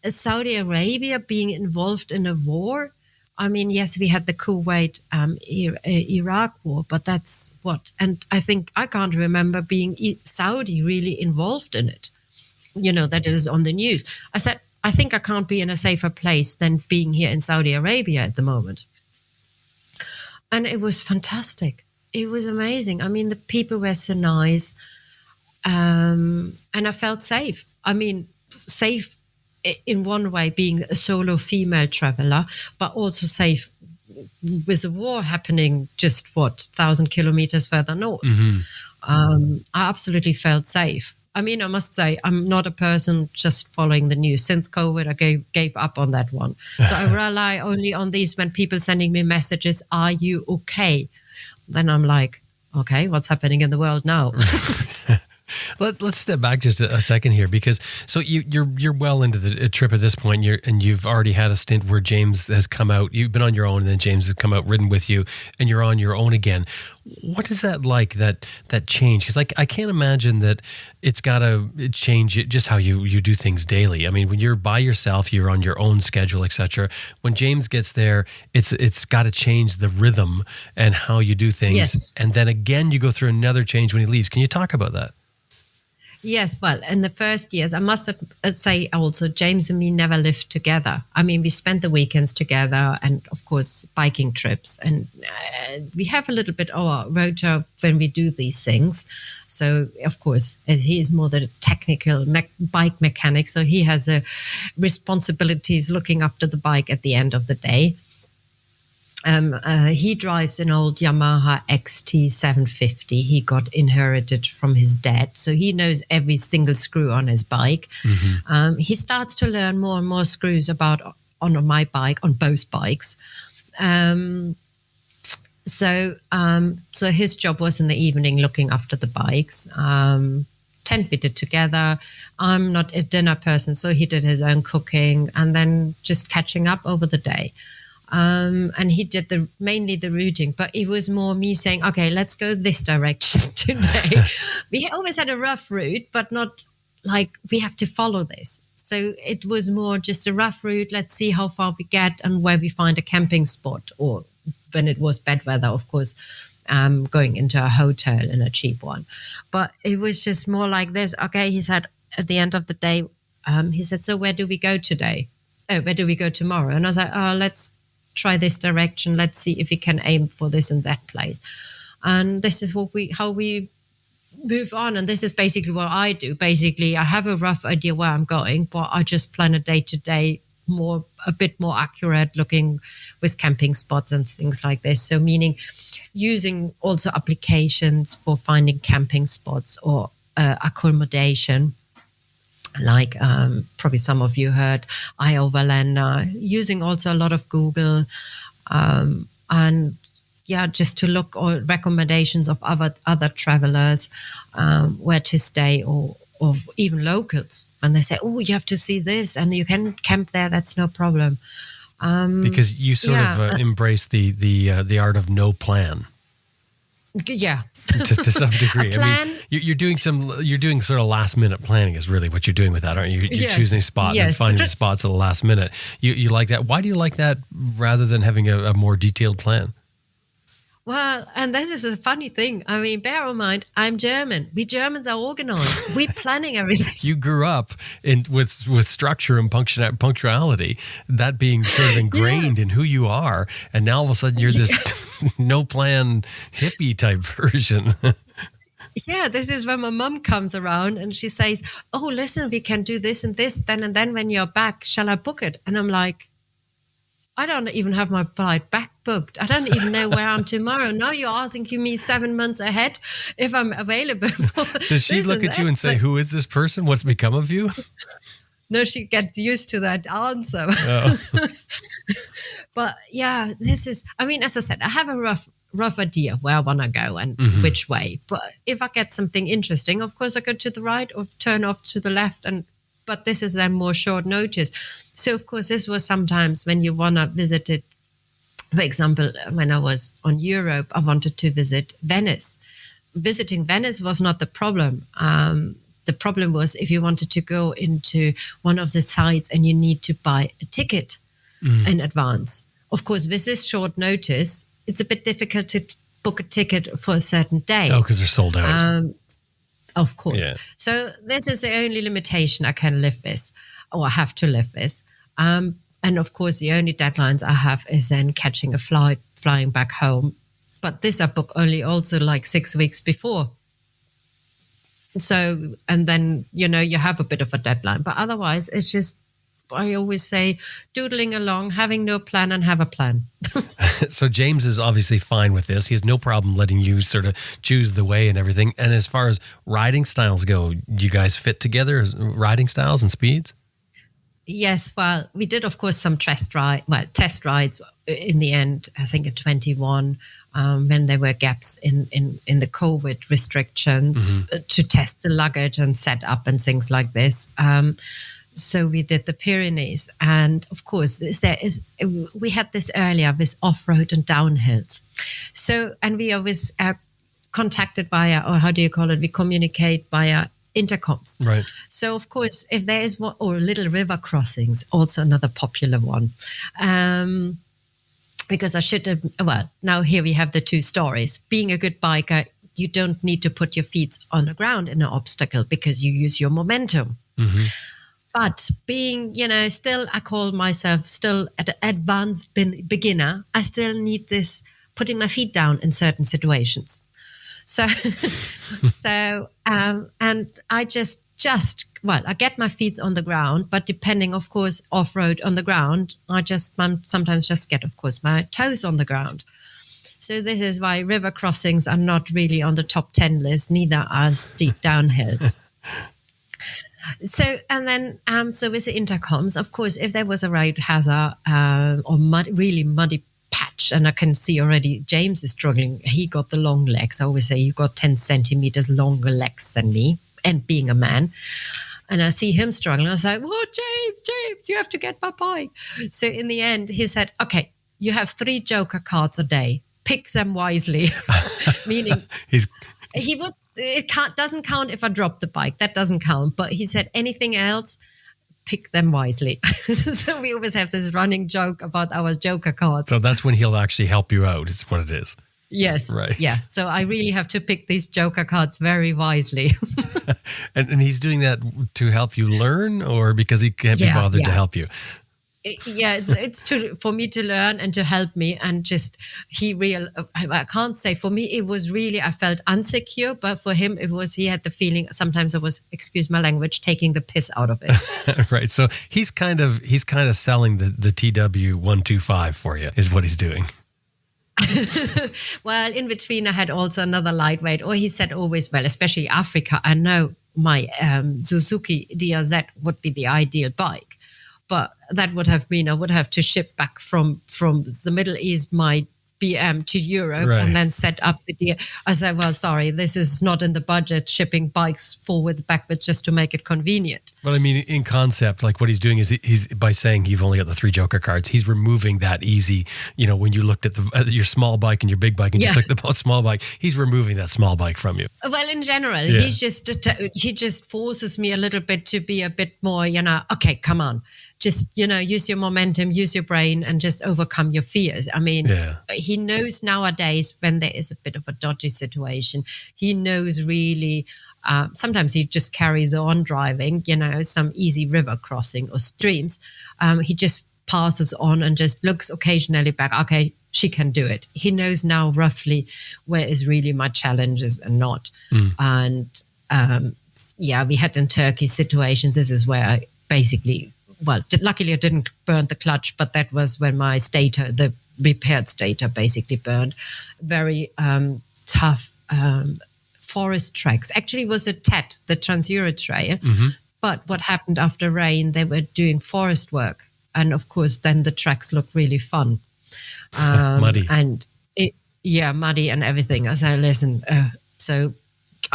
Saudi Arabia being involved in a war? I mean, yes, we had the Kuwait, Iraq war, but that's what. And I think I can't remember being Saudi really involved in it, that is on the news. I said, I think I can't be in a safer place than being here in Saudi Arabia at the moment. And it was fantastic. It was amazing. I mean, the people were so nice. And I felt safe. I mean, safe in one way being a solo female traveler, but also safe with a war happening just 1,000 kilometers further north. Mm-hmm. I absolutely felt safe. I mean, I must say, I'm not a person just following the news. Since COVID, I gave up on that one. So I rely only on these when people sending me messages, are you okay? Then I'm like, okay, what's happening in the world now? Let's step back just a second here, because so you're well into the trip at this point, and you've already had a stint where James has come out. You've been on your own, and then James has come out, ridden with you, and you're on your own again. What is that like? That change? Because I can't imagine that it's got to change just how you do things daily. I mean, when you're by yourself, you're on your own schedule, etc. When James gets there, it's got to change the rhythm and how you do things. Yes. And then again, you go through another change when he leaves. Can you talk about that? Yes, well, in the first years, I must say also, James and me never lived together. I mean, we spent the weekends together and, of course, biking trips. And we have a little bit of our rota when we do these things. So, of course, as he is more the technical bike mechanic, so he has responsibilities looking after the bike at the end of the day. He drives an old Yamaha XT 750 he got inherited from his dad. So he knows every single screw on his bike. Mm-hmm. He starts to learn more and more screws on my bike, on both bikes. So his job was in the evening looking after the bikes. Tent we did together. I'm not a dinner person, so he did his own cooking and then just catching up over the day. And he did mainly the routing, but it was more me saying, okay, let's go this direction today. We always had a rough route, but not like we have to follow this. So it was more just a rough route. Let's see how far we get and where we find a camping spot, or when it was bad weather, of course, going into a hotel in a cheap one. But it was just more like this. Okay, he said at the end of the day, he said, so where do we go today? Where do we go tomorrow? And I was like, let's try this direction. Let's see if we can aim for this and that place. And this is how we move on. And this is basically what I do. Basically, I have a rough idea where I'm going, but I just plan a day-to-day a bit more accurate, looking with camping spots and things like this. So meaning using also applications for finding camping spots or accommodation. Like probably some of you heard iOverlander, using also a lot of Google, and just to look or recommendations of other travelers, where to stay, or even locals. And they say, oh, you have to see this and you can camp there. That's no problem. Because you sort of embrace the art of no plan. Yeah. to some degree. I mean, you're doing sort of last minute planning is really what you're doing with that, aren't you? You're choosing a spot and finding spots at the last minute. You like that. Why do you like that rather than having a more detailed plan? Well, and this is a funny thing. I mean, bear in mind, I'm German. We Germans are organized. We're planning everything. You grew up with structure and punctuality, that being sort of ingrained in who you are. And now all of a sudden you're this no plan hippie type version. Yeah, this is when my mum comes around and she says, oh, listen, we can do this and this, then and then when you're back, shall I book it? And I'm like, I don't even have my flight back booked. I don't even know where I'm tomorrow. Now you're asking me 7 months ahead if I'm available. Does she look at you and say, who is this person? What's become of you? No, she gets used to that answer. Oh. But yeah, this is, I mean, as I said, I have a rough idea where I want to go and which way. But if I get something interesting, of course, I go to the right or turn off to the left. But this is then more short notice. So, of course, this was sometimes when you want to visit it. For example, when I was on Europe, I wanted to visit Venice. Visiting Venice was not the problem. The problem was if you wanted to go into one of the sites and you need to buy a ticket in advance. Of course, with this short notice, it's a bit difficult to book a ticket for a certain day. Oh, because they're sold out. Of course. Yeah. So this is the only limitation I can live with, or I have to live with. And of course, the only deadlines I have is then catching a flight, flying back home. But this I book only also like 6 weeks before. So, and then, you have a bit of a deadline. But otherwise, it's just, I always say, doodling along, having no plan and have a plan. So James is obviously fine with this. He has no problem letting you sort of choose the way and everything. And as far as riding styles go, do you guys fit together, riding styles and speeds? Yes, well, we did, of course, some test rides in the end, I think in 21, when there were gaps in the COVID restrictions to test the luggage and set up and things like this. So we did the Pyrenees. And of course, we had this earlier with off-road and downhills. So, and we always contacted via, or how do you call it? We communicate via intercoms. Right. So, of course, if there is one, or little river crossings, also another popular one. Because I should have, now here we have the two stories. Being a good biker, you don't need to put your feet on the ground in an obstacle because you use your momentum. Mm-hmm. But being, still, I call myself still an advanced beginner. I still need this putting my feet down in certain situations. So, and I just, I get my feet on the ground, but depending, of course, off-road on the ground, I sometimes just get, of course, my toes on the ground. So this is why river crossings are not really on the top 10 list, neither are steep downhills. So, and then, so with the intercoms, of course, if there was a road hazard or really muddy patch, and I can see already James is struggling. He got the long legs. I always say you got 10 centimeters longer legs than me, and being a man. And I see him struggling. I was like, "Whoa, James, you have to get my bike." So in the end, he said, "Okay, you have 3 joker cards a day. Pick them wisely. Meaning doesn't count if I drop the bike. That doesn't count. But he said anything else, pick them wisely. So we always have this running joke about our joker cards. So that's when he'll actually help you out, is what it is. Yes. Right. Yeah. So I really have to pick these joker cards very wisely. and he's doing that to help you learn, or because he can't be bothered to help you? It's for me to learn and to help me, and just I can't say, for me it was really, I felt insecure, but for him he had the feeling sometimes I was, excuse my language, taking the piss out of it. Right. So he's kind of selling the TW125 for you, is what he's doing. Well, in between I had also another lightweight, or he said always, well, especially Africa, I know my Suzuki DRZ would be the ideal bike. But that would have mean I would have to ship back from the Middle East my BM to Europe, and then set up the deal. I said, well, sorry, this is not in the budget, shipping bikes forwards, backwards, just to make it convenient. Well, I mean, in concept, like what he's doing is he's by saying you've only got the 3 joker cards, he's removing that easy, when you looked at your small bike and your big bike and you took the small bike, he's removing that small bike from you. Well, in general, he just forces me a little bit to be a bit more, okay, come on. Just, use your momentum, use your brain, and just overcome your fears. I mean, he knows nowadays when there is a bit of a dodgy situation, he knows really, sometimes he just carries on driving, some easy river crossing or streams. He just passes on and just looks occasionally back. Okay, she can do it. He knows now roughly where is really my challenges and not. And we had in Turkey situations. This is where I basically... Well, luckily I didn't burn the clutch, but that was when my stator, the repaired stator, basically burned. Very tough forest tracks. Actually, it was a TET, the Trans-Euro Trail. Mm-hmm. But what happened after rain, they were doing forest work. And of course, then the tracks look really fun. Muddy. And muddy and everything. I said, listen,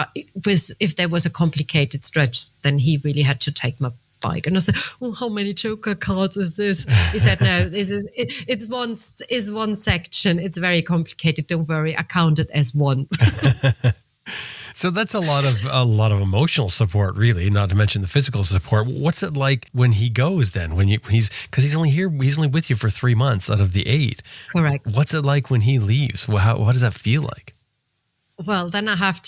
if there was a complicated stretch, then he really had to take my bike. And I said, how many joker cards is this? He said, no, it's one section. It's very complicated. Don't worry, I count it as one. So that's a lot of emotional support, really, not to mention the physical support. What's it like when he goes then? Because he's only with you for 3 months out of the 8. Correct. What's it like when he leaves? What does that feel like? Well, then I have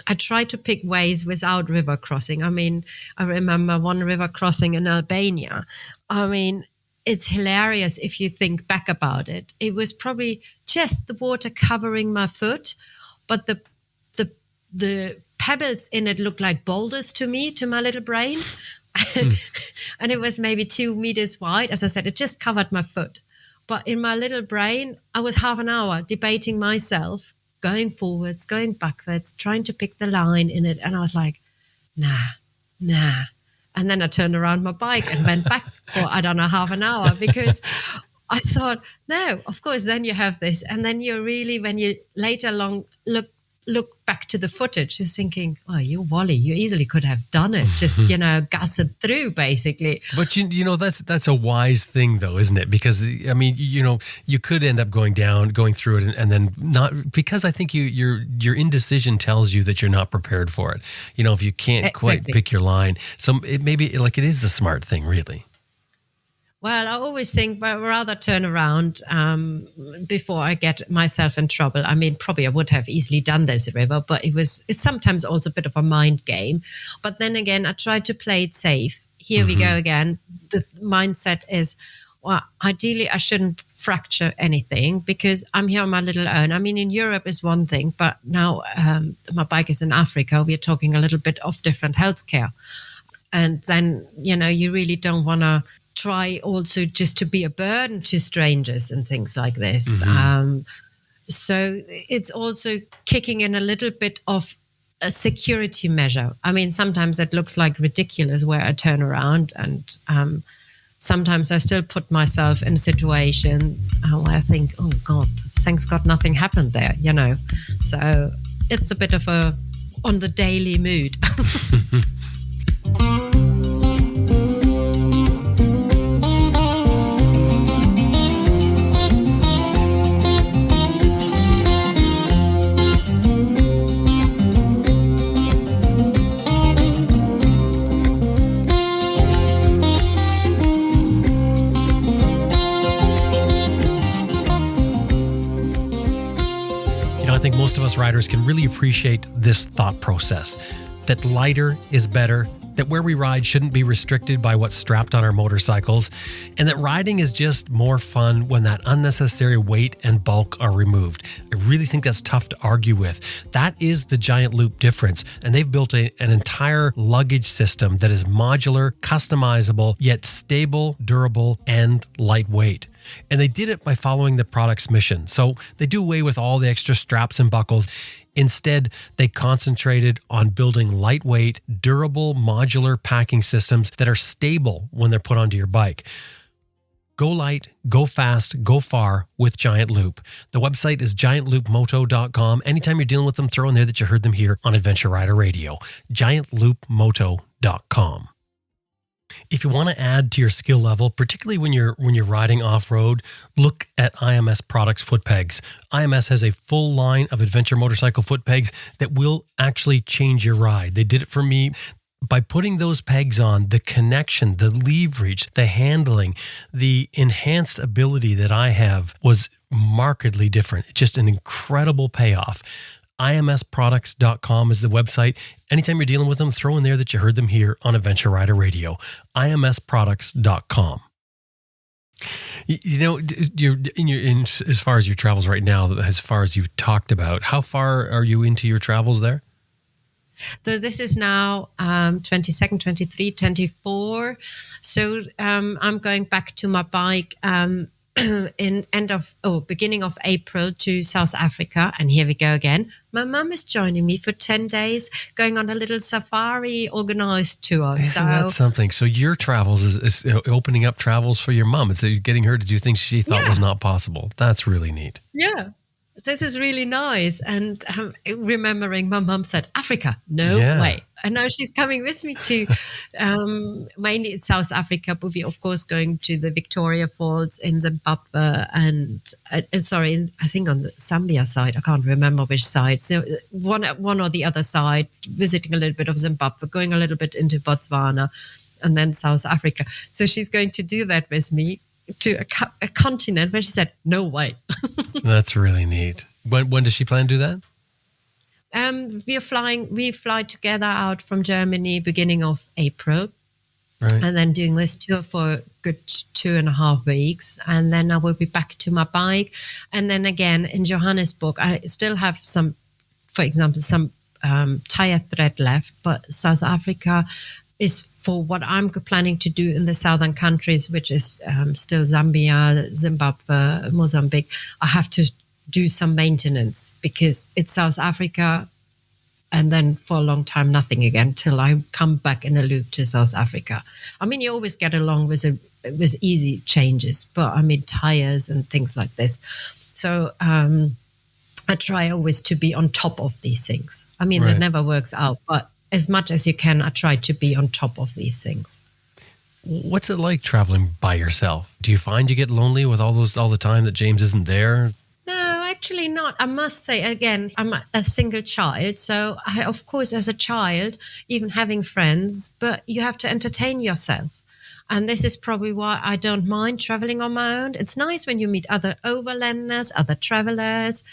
I try to pick ways without river crossing. I mean, I remember one river crossing in Albania. I mean, it's hilarious if you think back about it. It was probably just the water covering my foot, but the pebbles in it looked like boulders to me, to my little brain. And it was maybe 2 meters wide. As I said, it just covered my foot. But in my little brain, I was half an hour debating myself, going forwards, going backwards, trying to pick the line in it. And I was like, nah. And then I turned around my bike and went back for, I don't know, half an hour, because I thought, no, of course, then you have this. And then you're really, when you later look back to the footage, is thinking, oh, you Wally, you easily could have done it. Just, gas it through, basically. But, that's a wise thing, though, isn't it? Because, I mean, you could end up going through it and then not, because I think your indecision tells you that you're not prepared for it. If you can't quite pick your line. So it is the smart thing, really. Well, I always think, but rather turn around before I get myself in trouble. I mean, probably I would have easily done this river, but it's sometimes also a bit of a mind game. But then again, I try to play it safe. Here we go again. The mindset is, well, ideally I shouldn't fracture anything because I'm here on my little own. I mean, in Europe is one thing, but now my bike is in Africa. We're talking a little bit of different healthcare. And then, you really don't want to try also just to be a burden to strangers and things like this. Mm-hmm. So it's also kicking in a little bit of a security measure. I mean, sometimes it looks like ridiculous where I turn around, and sometimes I still put myself in situations where I think, oh God, thanks God nothing happened there, So it's a bit of a on the daily mood. And I think most of us riders can really appreciate this thought process, that lighter is better, that where we ride shouldn't be restricted by what's strapped on our motorcycles, and that riding is just more fun when that unnecessary weight and bulk are removed. I really think that's tough to argue with. That is the Giant Loop difference, and they've built an entire luggage system that is modular, customizable, yet stable, durable, and lightweight. And they did it by following the product's mission. So they do away with all the extra straps and buckles. Instead, they concentrated on building lightweight, durable, modular packing systems that are stable when they're put onto your bike. Go light, go fast, go far with Giant Loop. The website is giantloopmoto.com. Anytime you're dealing with them, throw in there that you heard them here on Adventure Rider Radio. giantloopmoto.com. If you want to add to your skill level, particularly when you're riding off-road, look at IMS Products foot pegs. IMS has a full line of adventure motorcycle foot pegs that will actually change your ride. They did it for me. By putting those pegs on, the connection, the leverage, the handling, the enhanced ability that I have was markedly different. It's just an incredible payoff. IMSproducts.com is the website. Anytime you're dealing with them, throw in there that you heard them here on Adventure Rider Radio. IMSproducts.com. You know, as far as your travels right now, as far as you've talked about, how far are you into your travels there? So this is now 22nd, 23, 24. So I'm going back to my bike beginning of April to South Africa. And here we go again. My mum is joining me for 10 days, going on a little safari organized tour. Isn't that something? So your travels is opening up travels for your mum. It's getting her to do things she thought was not possible. That's really neat. Yeah. So this is really nice. And remembering my mum said, Africa, no way. And now she's coming with me to mainly South Africa, but we're, of course, going to the Victoria Falls in Zimbabwe and I think on the Zambia side. I can't remember which side. So one or the other side, visiting a little bit of Zimbabwe, going a little bit into Botswana and then South Africa. So she's going to do that with me to a continent where she said, no way. That's really neat. When does she plan to do that? We fly together out from Germany beginning of April. Right. And then doing this tour for a good 2.5 weeks. And then I will be back to my bike. And then again, in Johannesburg, I still have some, for example, some tire thread left, but South Africa is for what I'm planning to do in the southern countries, which is still Zambia, Zimbabwe, Mozambique. I have to do some maintenance because it's South Africa and then for a long time, nothing again till I come back in a loop to South Africa. I mean, you always get along with easy changes, but I mean, tires and things like this. So I try always to be on top of these things. I mean, It never works out, but as much as you can, I try to be on top of these things. What's it like traveling by yourself? Do you find you get lonely with all the time that James isn't there? No, actually not. I must say, again, I'm a single child. So, of course, as a child, even having friends, but you have to entertain yourself. And this is probably why I don't mind traveling on my own. It's nice when you meet other overlanders, other travelers.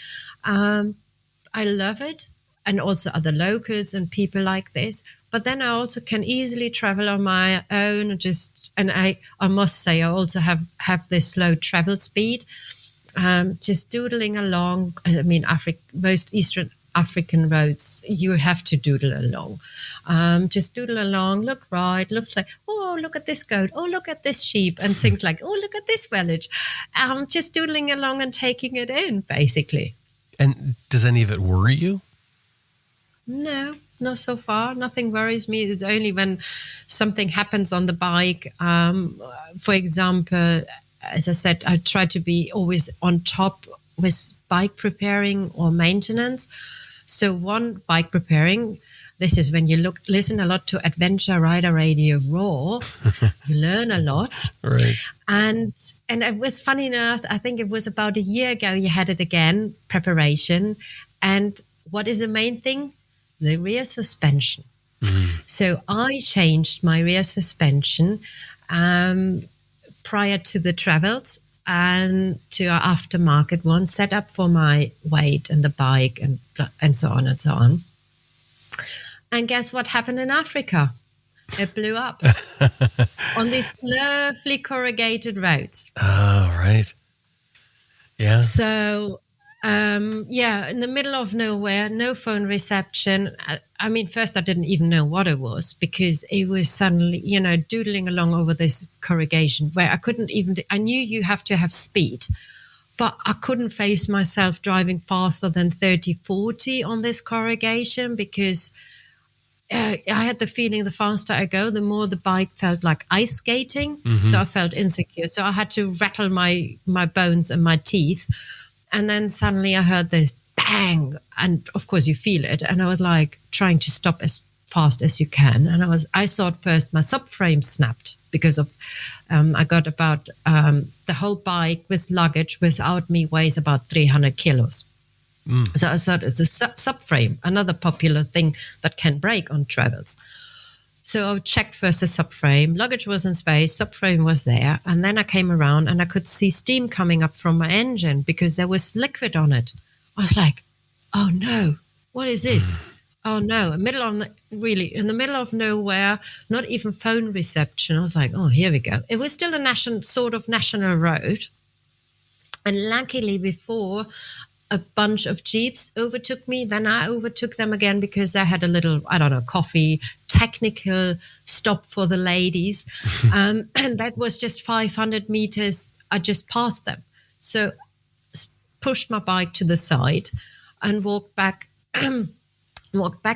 I love it. And also other locals and people like this. But then I also can easily travel on my own. And I must say, I also have this slow travel speed. Just doodling along. I mean, most Eastern African roads, you have to doodle along. Just doodle along, look right, look like, oh, look at this goat. Oh, look at this sheep. And things like, oh, look at this village. Just doodling along and taking it in, basically. And does any of it worry you? No, not so far. Nothing worries me. It's only when something happens on the bike. For example, as I said, I try to be always on top with bike preparing or maintenance. So one, bike preparing. This is when you listen a lot to Adventure Rider Radio Raw. You learn a lot. Right. And it was funny enough, I think it was about a year ago, you had it again, preparation. And what is the main thing? The rear suspension. So I changed my rear suspension prior to the travels. and to our aftermarket one, set up for my weight and the bike and so on and so on. And guess what happened in Africa? It blew up on these lovely corrugated roads. Oh, right. Yeah. So, in the middle of nowhere, no phone reception. I mean, first I didn't even know what it was because it was suddenly, doodling along over this corrugation where I knew you have to have speed, but I couldn't face myself driving faster than 30, 40 on this corrugation because I had the feeling the faster I go, the more the bike felt like ice skating. Mm-hmm. So I felt insecure. So I had to rattle my bones and my teeth. And then suddenly I heard this bang. And of course you feel it. And I was like trying to stop as fast as you can. And I thought first my subframe snapped because of, I got about, the whole bike with luggage without me weighs about 300 kilos. So I thought it's a subframe, another popular thing that can break on travels. So I checked first the subframe. Luggage was in space, subframe was there. And then I came around and I could see steam coming up from my engine because there was liquid on it. I was like, oh no, what is this? Oh no, in the middle of nowhere, not even phone reception. I was like, oh, here we go. It was still a national road. And luckily before a bunch of Jeeps overtook me. Then I overtook them again because I had a little, coffee, technical stop for the ladies. And that was just 500 meters. I just passed them. So pushed my bike to the side and walked back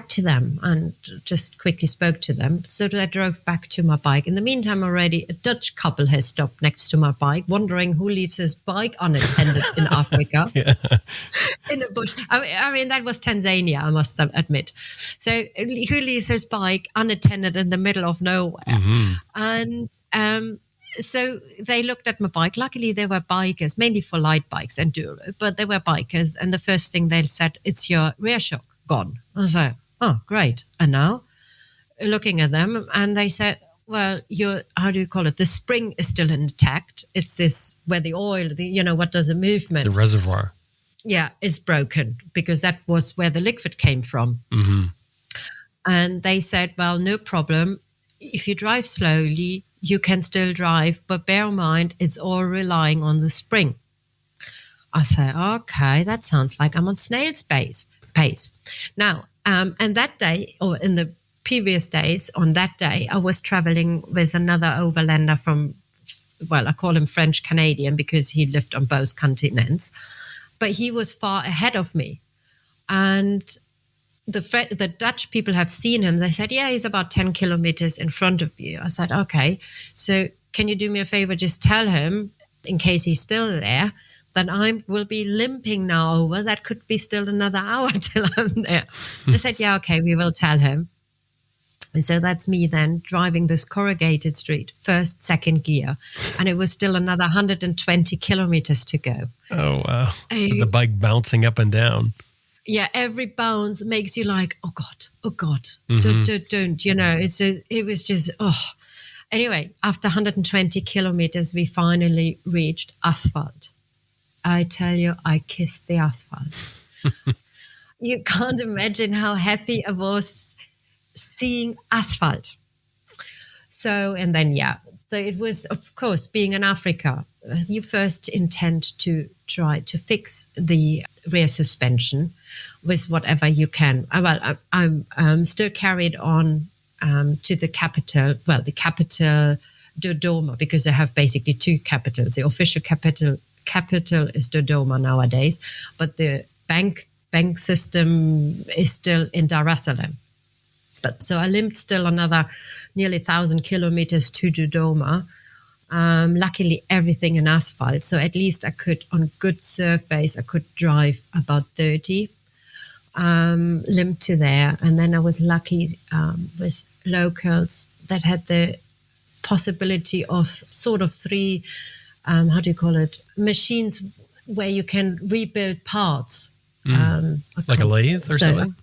to them and just quickly spoke to them. So I drove back to my bike. In the meantime, already a Dutch couple has stopped next to my bike, wondering who leaves his bike unattended in Africa, in the bush. I mean, that was Tanzania, I must admit. So who leaves his bike unattended in the middle of nowhere? Mm-hmm. And so they looked at my bike. Luckily, they were bikers, mainly for light bikes, enduro, but they were bikers. And the first thing they said, it's your rear shock gone. I was like, oh, great. And now looking at them and they said, well, how do you call it? The spring is still intact. It's this where the oil, what does a movement? The reservoir. Yeah, is broken because that was where the liquid came from. Mm-hmm. And they said, well, no problem. If you drive slowly, you can still drive, but bear in mind, it's all relying on the spring. I said, okay, that sounds like I'm on snail's pace. Now, and that day, or in the previous days, on that day, I was traveling with another overlander from, I call him French Canadian because he lived on both continents, but he was far ahead of me. And the Dutch people have seen him. They said, yeah, he's about 10 kilometers in front of you. I said, okay, so can you do me a favor? Just tell him, in case he's still there, that I will be limping now over. That could be still another hour till I'm there. I said, yeah, okay, we will tell him. And so that's me then driving this corrugated street, first, second gear. And it was still another 120 kilometers to go. Oh, wow. The bike bouncing up and down. Yeah, every bounce makes you like, oh God, don't. It was just, Anyway, after 120 kilometers, we finally reached asphalt. I tell you, I kissed the asphalt. You can't imagine how happy I was seeing asphalt. So it was, of course, being in Africa, you first intend to try to fix the rear suspension with whatever you can. I'm still carried on to the capital, Dodoma, because they have basically two capitals. The official capital is Dodoma nowadays, but the bank system is still in Dar es Salaam. But so I limped still another nearly 1,000 kilometers to Dodoma. Luckily, everything in asphalt. So at least I could, on good surface, I could drive about 30, limp to there. And then I was lucky with locals that had the possibility of sort of three, machines where you can rebuild parts. Like a lathe or something?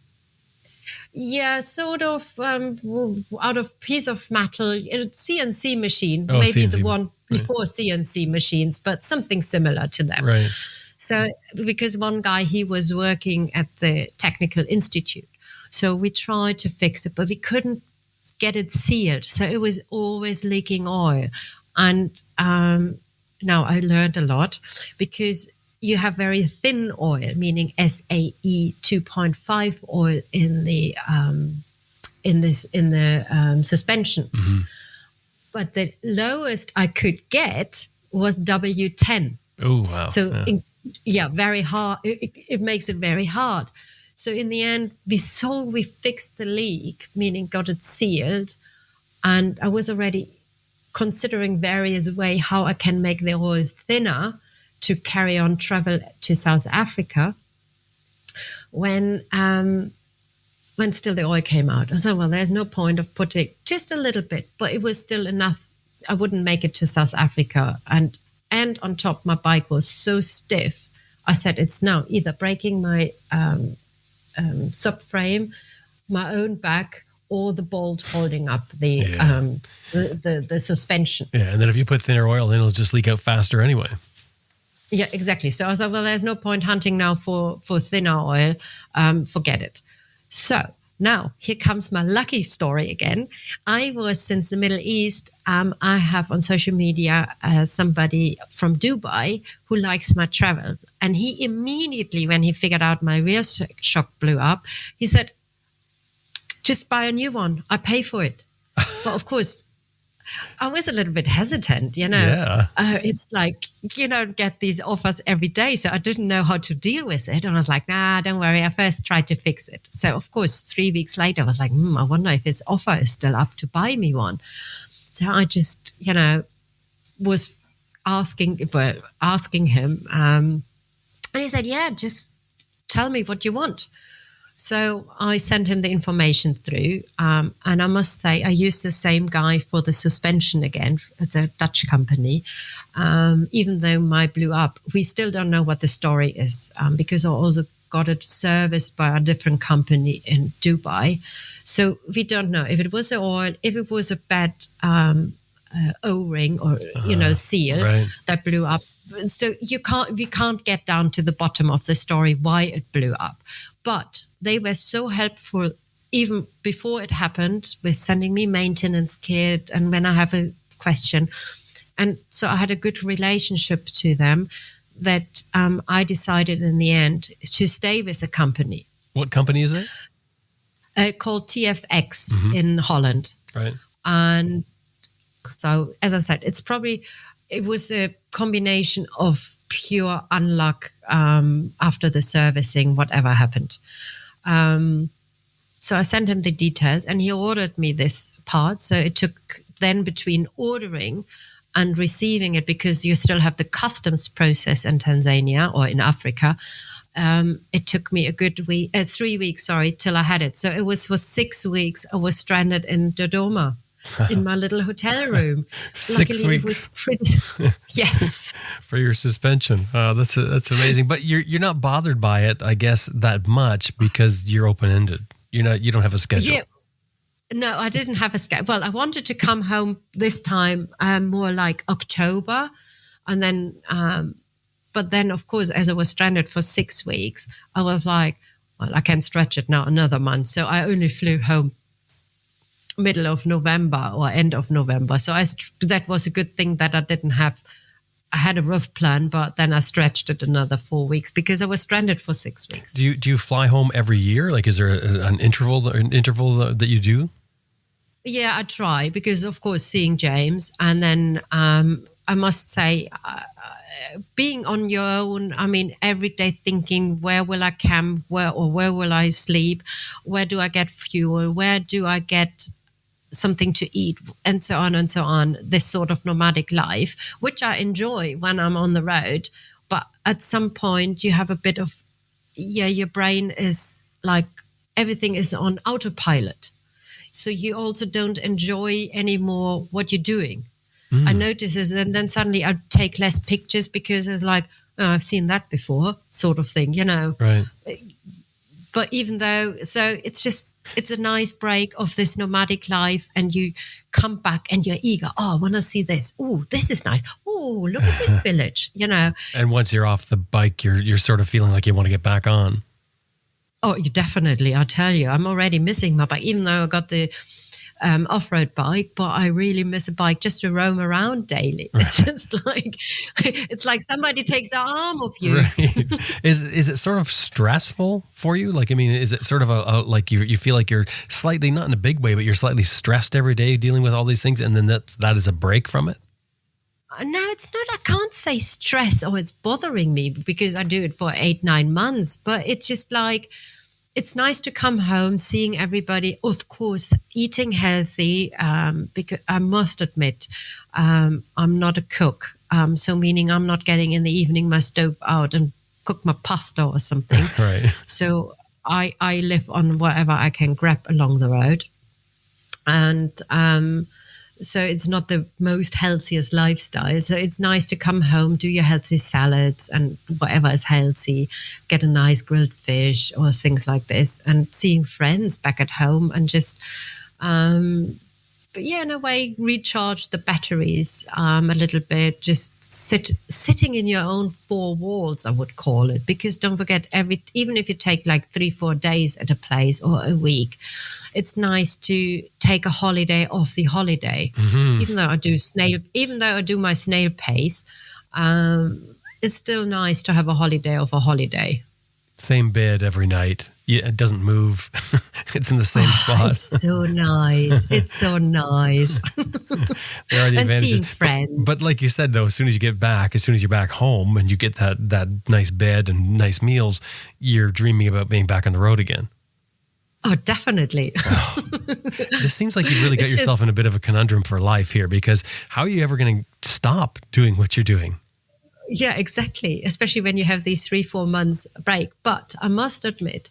Yeah, sort of out of piece of metal. It's CNC machine, Oh, maybe CNC, the one right. before CNC machines, but something similar to them. Right. So, because one guy, he was working at the technical institute. So we tried to fix it, but we couldn't get it sealed. So it was always leaking oil. And now I learned a lot, because you have very thin oil, meaning SAE 2.5 oil in the suspension. Mm-hmm. But the lowest I could get was W10. Oh, wow. So very hard. It makes it very hard. So in the end, we fixed the leak, meaning got it sealed, and I was already considering various ways how I can make the oil thinner to carry on travel to South Africa. When still the oil came out, I said, well, there's no point of putting just a little bit, but it was still enough. I wouldn't make it to South Africa, and on top, my bike was so stiff. I said, it's now either breaking my subframe, my own back, or the bolt holding up the suspension. Yeah, and then if you put thinner oil in, it'll just leak out faster anyway. Yeah, exactly. So I was like, well, there's no point hunting now for thinner oil. Forget it. So now here comes my lucky story again. I was, since the Middle East, I have on social media somebody from Dubai who likes my travels. And he immediately, when he figured out my rear shock blew up, he said, just buy a new one. I pay for it. But of course, I was a little bit hesitant, Yeah. It's like, you don't get these offers every day. So I didn't know how to deal with it. And I was like, nah, don't worry. I first tried to fix it. So of course, 3 weeks later, I was like, I wonder if his offer is still up to buy me one. So I just, was asking him. And he said, yeah, just tell me what you want. So I sent him the information through, and I must say I used the same guy for the suspension again. It's a Dutch company. Even though mine blew up, we still don't know what the story is, because I also got it serviced by a different company in Dubai. So we don't know if it was the oil, if it was a bad O-ring or seal that blew up. So we can't get down to the bottom of the story why it blew up. But they were so helpful even before it happened, with sending me maintenance kit and when I have a question. And so I had a good relationship to them that I decided in the end to stay with the company. What company is it? Called TFX in Holland. Right. And so, as I said, it was a combination of pure unluck after the servicing, whatever happened. So I sent him the details and he ordered me this part. So it took then between ordering and receiving it, because you still have the customs process in Tanzania or in Africa. It took me a good 3 weeks, till I had it. So it was for 6 weeks. I was stranded in Dodoma. In my little hotel room. 6 Luckily, weeks. it was pretty. Yes. For your suspension. That's amazing. But you're not bothered by it, I guess, that much, because you're open-ended. You don't have a schedule. Yeah. No, I didn't have a schedule. Well, I wanted to come home this time more like October, and then. But then, of course, as I was stranded for 6 weeks, I was like, well, I can stretch it now another month. So I only flew home middle of November or end of November. So that was a good thing that I didn't have. I had a rough plan, but then I stretched it another 4 weeks because I was stranded for 6 weeks. Do you fly home every year? Like, is there an interval that you do? Yeah, I try, because of course seeing James, and then I must say, being on your own, I mean, every day thinking, where will I camp? Where will I sleep? Where do I get fuel? Where do I get something to eat, and so on and so on. This sort of nomadic life, which I enjoy when I'm on the road. But at some point you have a bit of, your brain is like, everything is on autopilot. So you also don't enjoy anymore what you're doing. I notice this, and then suddenly I take less pictures because it's like, oh, I've seen that before, sort of thing, Right. But even though, so it's just, it's a nice break of this nomadic life, and you come back and you're eager. Oh, I want to see this. Oh, this is nice. Oh, look at this village, And once you're off the bike, you're sort of feeling like you want to get back on. Oh, you definitely. I tell you, I'm already missing my bike, even though I got the off-road bike, but I really miss a bike just to roam around daily. It's just like, it's like somebody takes their arm off you. Right. Is it sort of stressful for you? Like, I mean, is it sort of a like you feel like you're slightly, not in a big way, but you're slightly stressed every day dealing with all these things, and then that is a break from it? No, it's not. I can't say stress or it's bothering me, because I do it for 8-9 months, but it's just like, it's nice to come home, seeing everybody, of course, eating healthy, because I must admit, I'm not a cook. So meaning I'm not getting in the evening my stove out and cook my pasta or something. Right. So I live on whatever I can grab along the road. And so it's not the most healthiest lifestyle. So it's nice to come home, do your healthy salads and whatever is healthy, get a nice grilled fish or things like this, and seeing friends back at home, and just, but yeah, in a way, recharge the batteries a little bit. Just sitting in your own four walls, I would call it, because don't forget, even if you take like 3-4 days at a place or a week, it's nice to take a holiday off the holiday. Mm-hmm. Even though I do my snail pace, it's still nice to have a holiday off a holiday. Same bed every night. Yeah, it doesn't move. It's in the same spot. It's so nice. It's so nice. There are the and advantages. Seeing friends. But like you said, though, as soon as you're back home and you get that nice bed and nice meals, you're dreaming about being back on the road again. Oh, definitely. Oh, this seems like you've really got yourself in a bit of a conundrum for life here, because how are you ever going to stop doing what you're doing? Yeah, exactly. Especially when you have these 3-4 months break. But I must admit,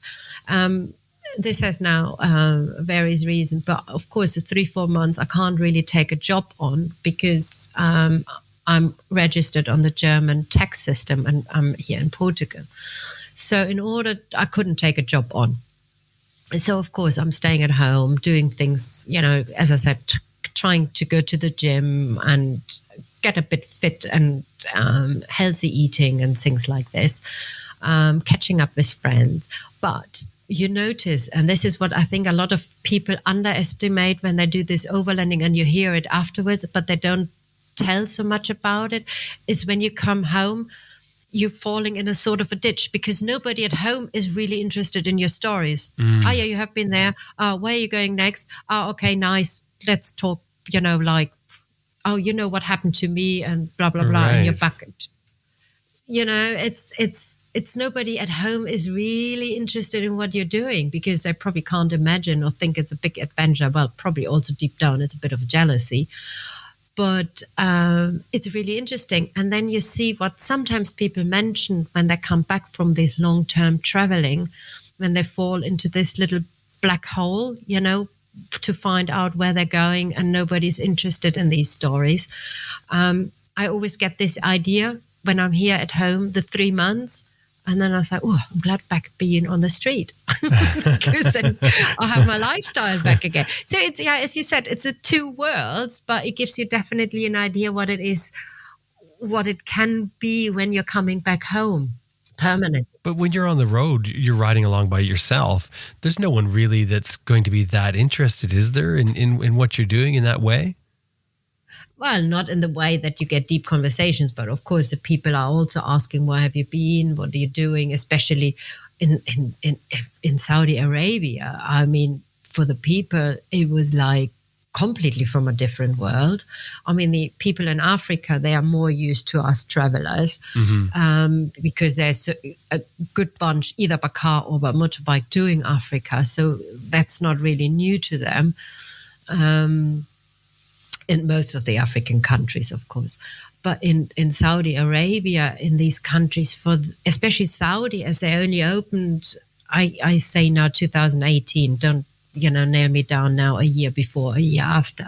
this has now various reasons. But of course, the 3-4 months, I can't really take a job on, because I'm registered on the German tax system, and I'm here in Portugal. So I couldn't take a job on. So, of course, I'm staying at home, doing things, as I said, trying to go to the gym and get a bit fit, and healthy eating and things like this, catching up with friends. But you notice, and this is what I think a lot of people underestimate when they do this overlanding, and you hear it afterwards, but they don't tell so much about it, is when you come home, you're falling in a sort of a ditch, because nobody at home is really interested in your stories. Oh, yeah, you have been there. Where are you going next? Oh, okay, nice. Let's talk, like, oh, what happened to me, and blah, blah, blah. Right. And you're back. It's nobody at home is really interested in what you're doing, because they probably can't imagine or think it's a big adventure. Well, probably also deep down, it's a bit of jealousy. But it's really interesting. And then you see what sometimes people mention when they come back from this long-term traveling, when they fall into this little black hole, to find out where they're going, and nobody's interested in these stories. I always get this idea when I'm here at home, the 3 months, and then I say, oh, I'm glad back being on the street, because then I'll have my lifestyle back again. So it's, as you said, it's a 2 worlds, but it gives you definitely an idea what it is, what it can be when you're coming back home permanently. But when you're on the road, you're riding along by yourself. There's no one really that's going to be that interested, is there, in what you're doing in that way? Well, not in the way that you get deep conversations, but of course the people are also asking, where have you been? What are you doing? Especially in Saudi Arabia. I mean, for the people, it was like completely from a different world. I mean, the people in Africa, they are more used to us travelers, because there's a good bunch, either by car or by motorbike, doing Africa. So that's not really new to them. In most of the African countries, of course. But in Saudi Arabia, in these countries, especially Saudi, as they only opened, I say now 2018, don't, nail me down now, a year before, a year after.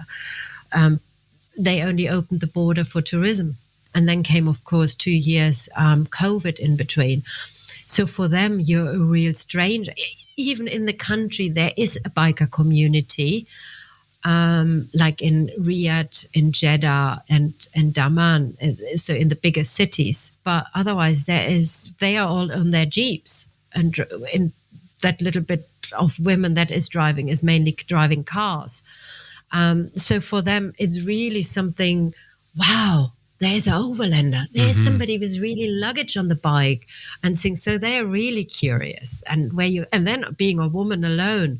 They only opened the border for tourism. And then came, of course, 2 years COVID in between. So for them, you're a real stranger. even in the country, there is a biker community, like in Riyadh, in Jeddah, and Daman, so in the bigger cities. But otherwise, they are all on their Jeeps, and in that little bit of women that is driving is mainly driving cars. So for them, it's really something, wow, there's an overlander. There's somebody with really luggage on the bike and things. So they're really curious. And then being a woman alone,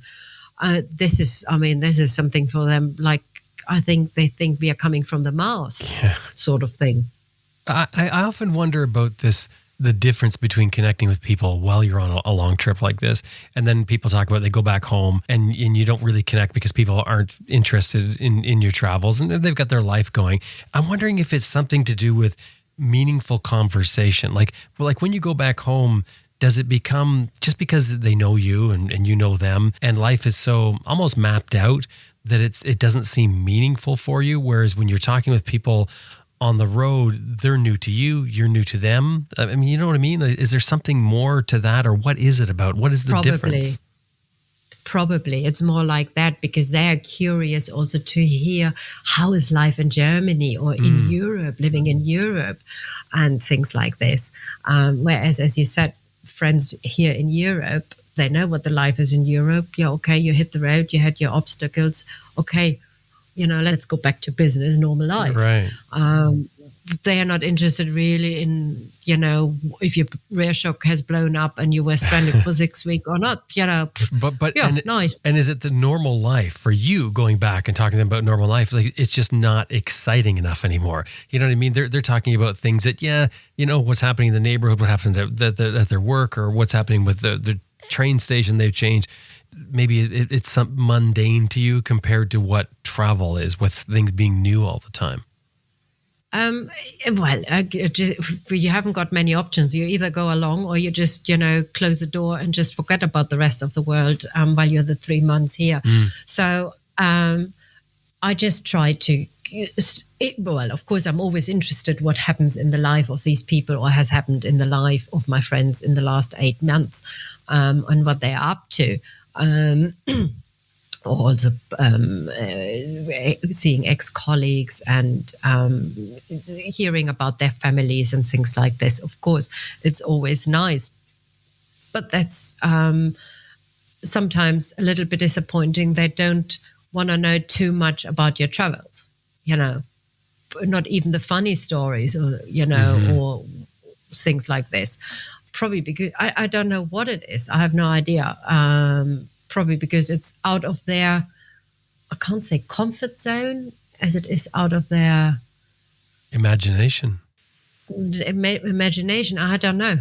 this is something for them. Like, I think they think we are coming from the Mars, sort of thing. I often wonder about the difference between connecting with people while you're on a long trip like this, and then people talk about they go back home and you don't really connect because people aren't interested in your travels and they've got their life going. I'm wondering if it's something to do with meaningful conversation. Like when you go back home, does it become just because they know you and you know them and life is so almost mapped out that it doesn't seem meaningful for you? Whereas when you're talking with people on the road, they're new to you, you're new to them. I mean, you know what I mean? Is there something more to that, or what is it about? What is the difference? Probably. It's more like that because they are curious also to hear how is life in Germany or in Europe, living in Europe and things like this. Whereas, as you said, friends here in Europe, they know what the life is in Europe. Yeah, okay, you hit the road, you had your obstacles. Okay, let's go back to business, normal life. Right. They are not interested really in, if your rear shock has blown up and you were stranded for 6 weeks or not, But nice. And is it the normal life for you going back and talking to them about normal life? Like, it's just not exciting enough anymore. You know what I mean? They're talking about things that, what's happening in the neighborhood, what happened at their work, or what's happening with the train station they've changed. Maybe it's some mundane to you compared to what travel is, with things being new all the time. You haven't got many options. You either go along or you just, close the door and just forget about the rest of the world while you're the 3 months here. So I just try to, of course, I'm always interested what happens in the life of these people or has happened in the life of my friends in the last 8 months and what they're up to. Also seeing ex-colleagues and hearing about their families and things like this. Of course, it's always nice. But that's sometimes a little bit disappointing. They don't want to know too much about your travels, not even the funny stories or, or things like this. Probably because I don't know what it is. I have no idea. Probably because it's out of their, I can't say comfort zone, as it is out of their imagination. Imagination. I don't know.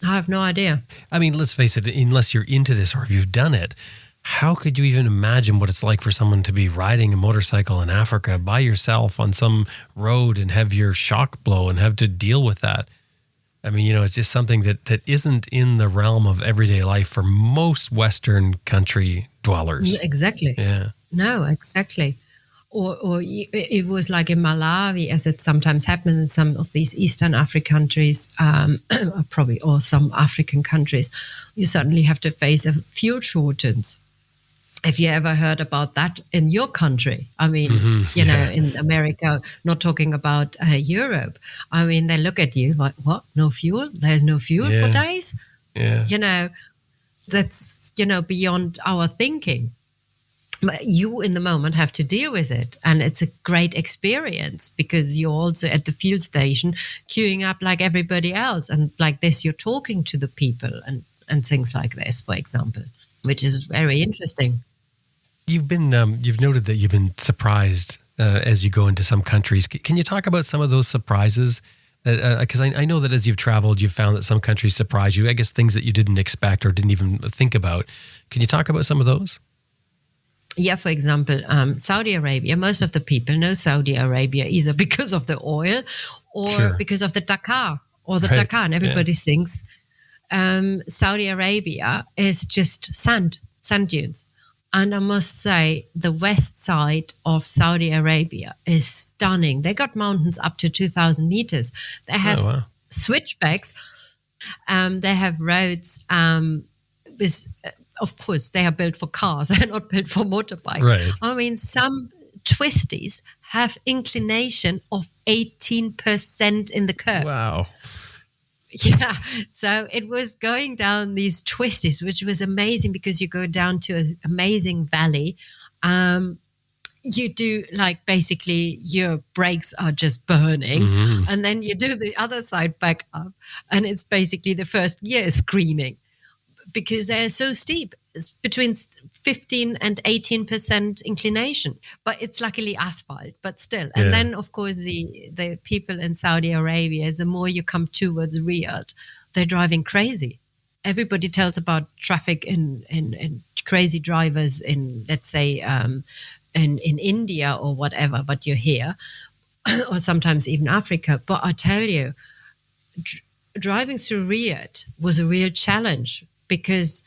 I have no idea. I mean, let's face it, unless you're into this or you've done it, how could you even imagine what it's like for someone to be riding a motorcycle in Africa by yourself on some road and have your shock blow and have to deal with that? I mean, it's just something that isn't in the realm of everyday life for most Western country dwellers. Exactly. Yeah. No, exactly. Or it was like in Malawi, as it sometimes happens in some of these Eastern African countries, or some African countries, you suddenly have to face a fuel shortage. Have you ever heard about that in your country? I mean, in America, not talking about Europe. I mean, they look at you like, what? No fuel? There's no fuel for days? Yeah. That's, beyond our thinking. But you in the moment have to deal with it. And it's a great experience because you're also at the fuel station queuing up like everybody else. And like this, you're talking to the people and things like this, for example, which is very interesting. You've noted that you've been surprised as you go into some countries. Can you talk about some of those surprises? Because I know that as you've traveled, you've found that some countries surprise you. I guess things that you didn't expect or didn't even think about. Can you talk about some of those? Yeah, for example, Saudi Arabia. Most of the people know Saudi Arabia either because of the oil or because of the Dakar Dakar. And everybody thinks Saudi Arabia is just sand dunes. And I must say, the west side of Saudi Arabia is stunning. They got mountains up to 2,000 meters. They have switchbacks. They have roads with of course, they are built for cars. They're not built for motorbikes. Right. I mean, some twisties have inclination of 18% in the curve. Wow. Yeah. So it was going down these twisties, which was amazing because you go down to an amazing valley. You do basically your brakes are just burning, and then you do the other side back up, and it's basically the first gear is screaming because they're so steep. It's between 15 and 18% inclination, but it's luckily asphalt, but still. And then, of course, the people in Saudi Arabia, the more you come towards Riyadh, they're driving crazy. Everybody tells about traffic and crazy drivers in, let's say, in India or whatever, but you're here, or sometimes even Africa. But I tell you, driving through Riyadh was a real challenge because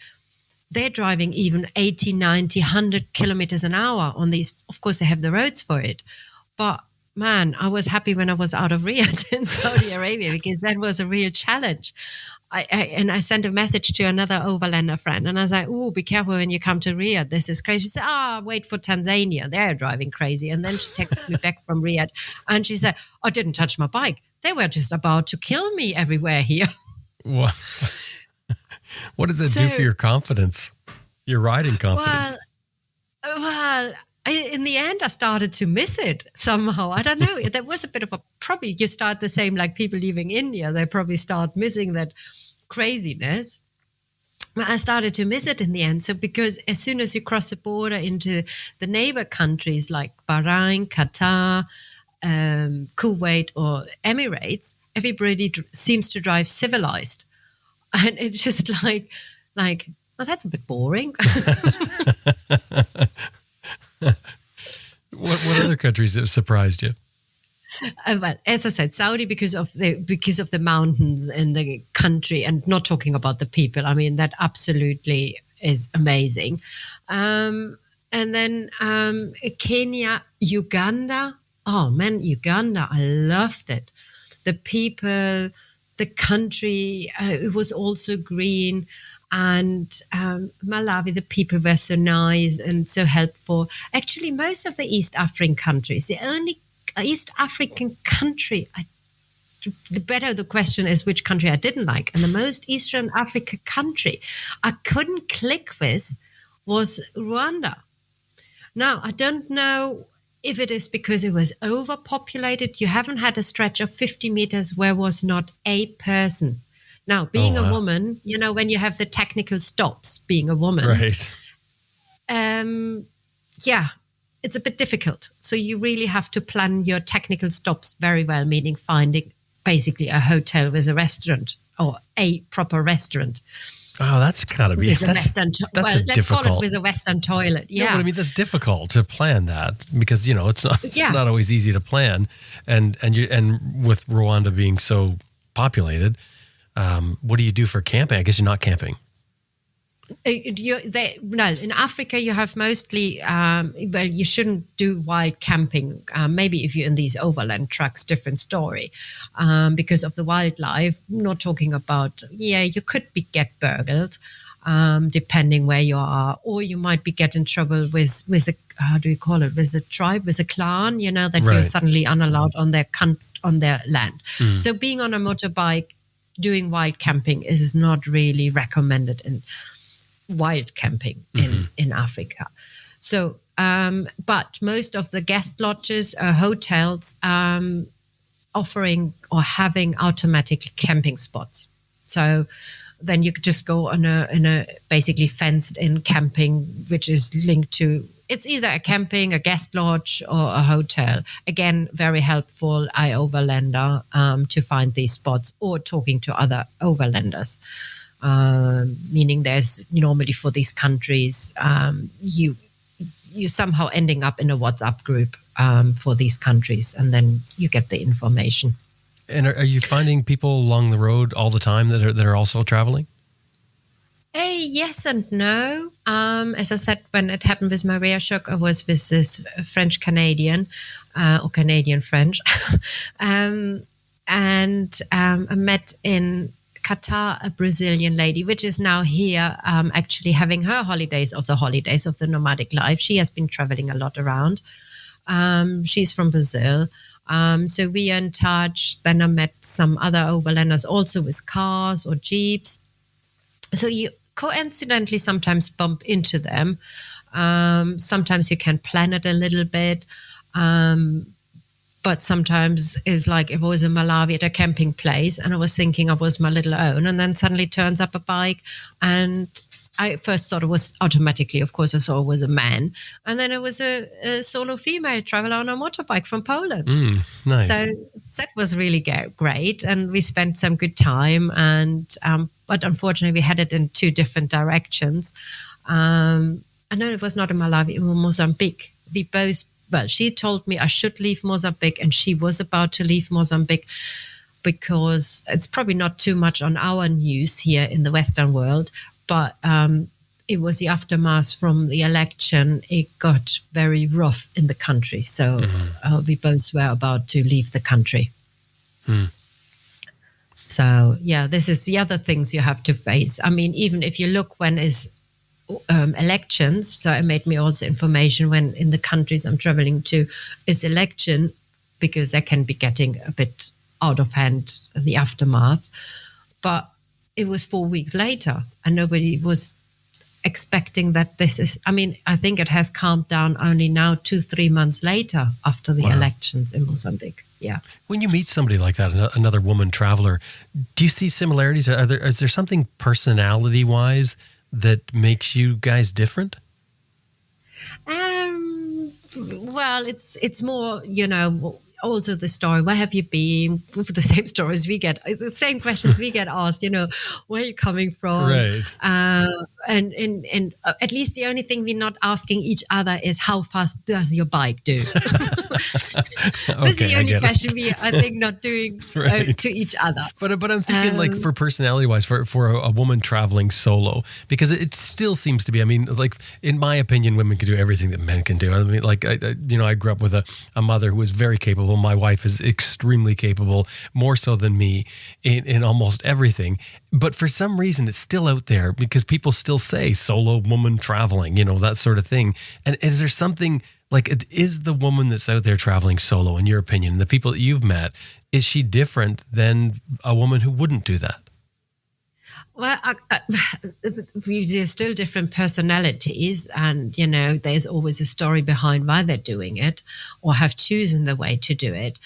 they're driving even 80, 90, 100 kilometers an hour on these. Of course, they have the roads for it. But man, I was happy when I was out of Riyadh in Saudi Arabia because that was a real challenge. I sent a message to another overlander friend and I was like, oh, be careful when you come to Riyadh. This is crazy. She said, wait for Tanzania. They're driving crazy. And then she texted me back from Riyadh and she said, I didn't touch my bike. They were just about to kill me everywhere here. What? What does it do for your confidence, your riding confidence? Well, in the end, I started to miss it somehow. I don't know. There was a bit of probably you start the same like people leaving India. They probably start missing that craziness. But I started to miss it in the end. So because as soon as you cross the border into the neighbor countries like Bahrain, Qatar, Kuwait or Emirates, everybody seems to drive civilized. And it's just like, well, that's a bit boring. What other countries have surprised you? Well, as I said, Saudi because of the mountains and the country, and not talking about the people. I mean, that absolutely is amazing. And then Kenya, Uganda. Oh man, Uganda! I loved it. The people. The country, it was also green, and Malawi, the people were so nice and so helpful. Actually, most of the East African countries, the only East African country, the better the question is which country I didn't like, and the most Eastern Africa country I couldn't click with was Rwanda. Now, I don't know if it is because it was overpopulated. You haven't had a stretch of 50 meters where was not a person. Now, being a woman, you know, when you have the technical stops, being a woman, right? It's a bit difficult. So you really have to plan your technical stops very well, meaning finding basically a hotel with a restaurant or a proper restaurant. Oh, that's gotta be let's call it with a Western toilet. Yeah, no, but I mean that's difficult to plan that because it's not always easy to plan, and with Rwanda being so populated, what do you do for camping? I guess you're not camping. In Africa you have mostly, you shouldn't do wild camping. Maybe if you're in these overland trucks, different story, because of the wildlife. Not talking about, you could get burgled, depending where you are, or you might be get in trouble with a, how do you call it, with a tribe, with a clan, that you're suddenly unallowed on their land. So being on a motorbike, doing wild camping is not really recommended in wild camping in Africa. So, but most of the guest lodges or hotels offering or having automatic camping spots. So then you could just go in a basically fenced in camping, which is linked to, it's either a camping, a guest lodge or a hotel. Again, very helpful, overlander, to find these spots or talking to other overlanders. Meaning there's normally for these countries, you somehow ending up in a WhatsApp group for these countries, and then you get the information. And are you finding people along the road all the time that are also traveling? Yes and no. As I said, when it happened with Maria Shook, I was with this French-Canadian or Canadian-French, and I met in Qatar, a Brazilian lady, which is now here actually having her holidays of the nomadic life. She has been traveling a lot around. She's from Brazil. So we are in touch. Then I met some other overlanders also with cars or jeeps. So you coincidentally sometimes bump into them. Sometimes you can plan it a little bit. But sometimes it's like if I was in Malawi at a camping place and I was thinking I was my little own, and then suddenly turns up a bike, and I first thought it was automatically, of course, I saw it was a man. And then it was a solo female traveler on a motorbike from Poland. Nice. So that was really great. And we spent some good time. But unfortunately, we headed in two different directions. I know it was not in Malawi, it was Mozambique. She told me I should leave Mozambique, and she was about to leave Mozambique because it's probably not too much on our news here in the Western world. But it was the aftermath from the election. It got very rough in the country. So we both were about to leave the country. So, yeah, this is the other things you have to face. I mean, even if you look when is elections, so I made me also information when in the countries I'm traveling to is election, because they can be getting a bit out of hand, the aftermath. But it was 4 weeks later, and nobody was expecting that this is, I mean, I think it has calmed down only now 2-3 months later after the elections in Mozambique. Yeah. When you meet somebody like that, another woman traveler, do you see similarities? Is there something personality-wise that makes you guys different? Well, it's more, also the story, where have you been? The same stories we get, the same questions we get asked, where are you coming from? Right. And at least the only thing we're not asking each other is how fast does your bike do? This is the only question we, I think, not doing to each other. But I'm thinking like for personality-wise, for a woman traveling solo, because it still seems to be, I mean, like in my opinion, women can do everything that men can do. I mean, like, I grew up with a mother who was very capable. My wife is extremely capable, more so than me in almost everything. But for some reason, it's still out there because people still say solo woman traveling, that sort of thing. And is there something like, is the woman that's out there traveling solo, in your opinion, the people that you've met, is she different than a woman who wouldn't do that? Well, there's still different personalities, and, there's always a story behind why they're doing it or have chosen the way to do it.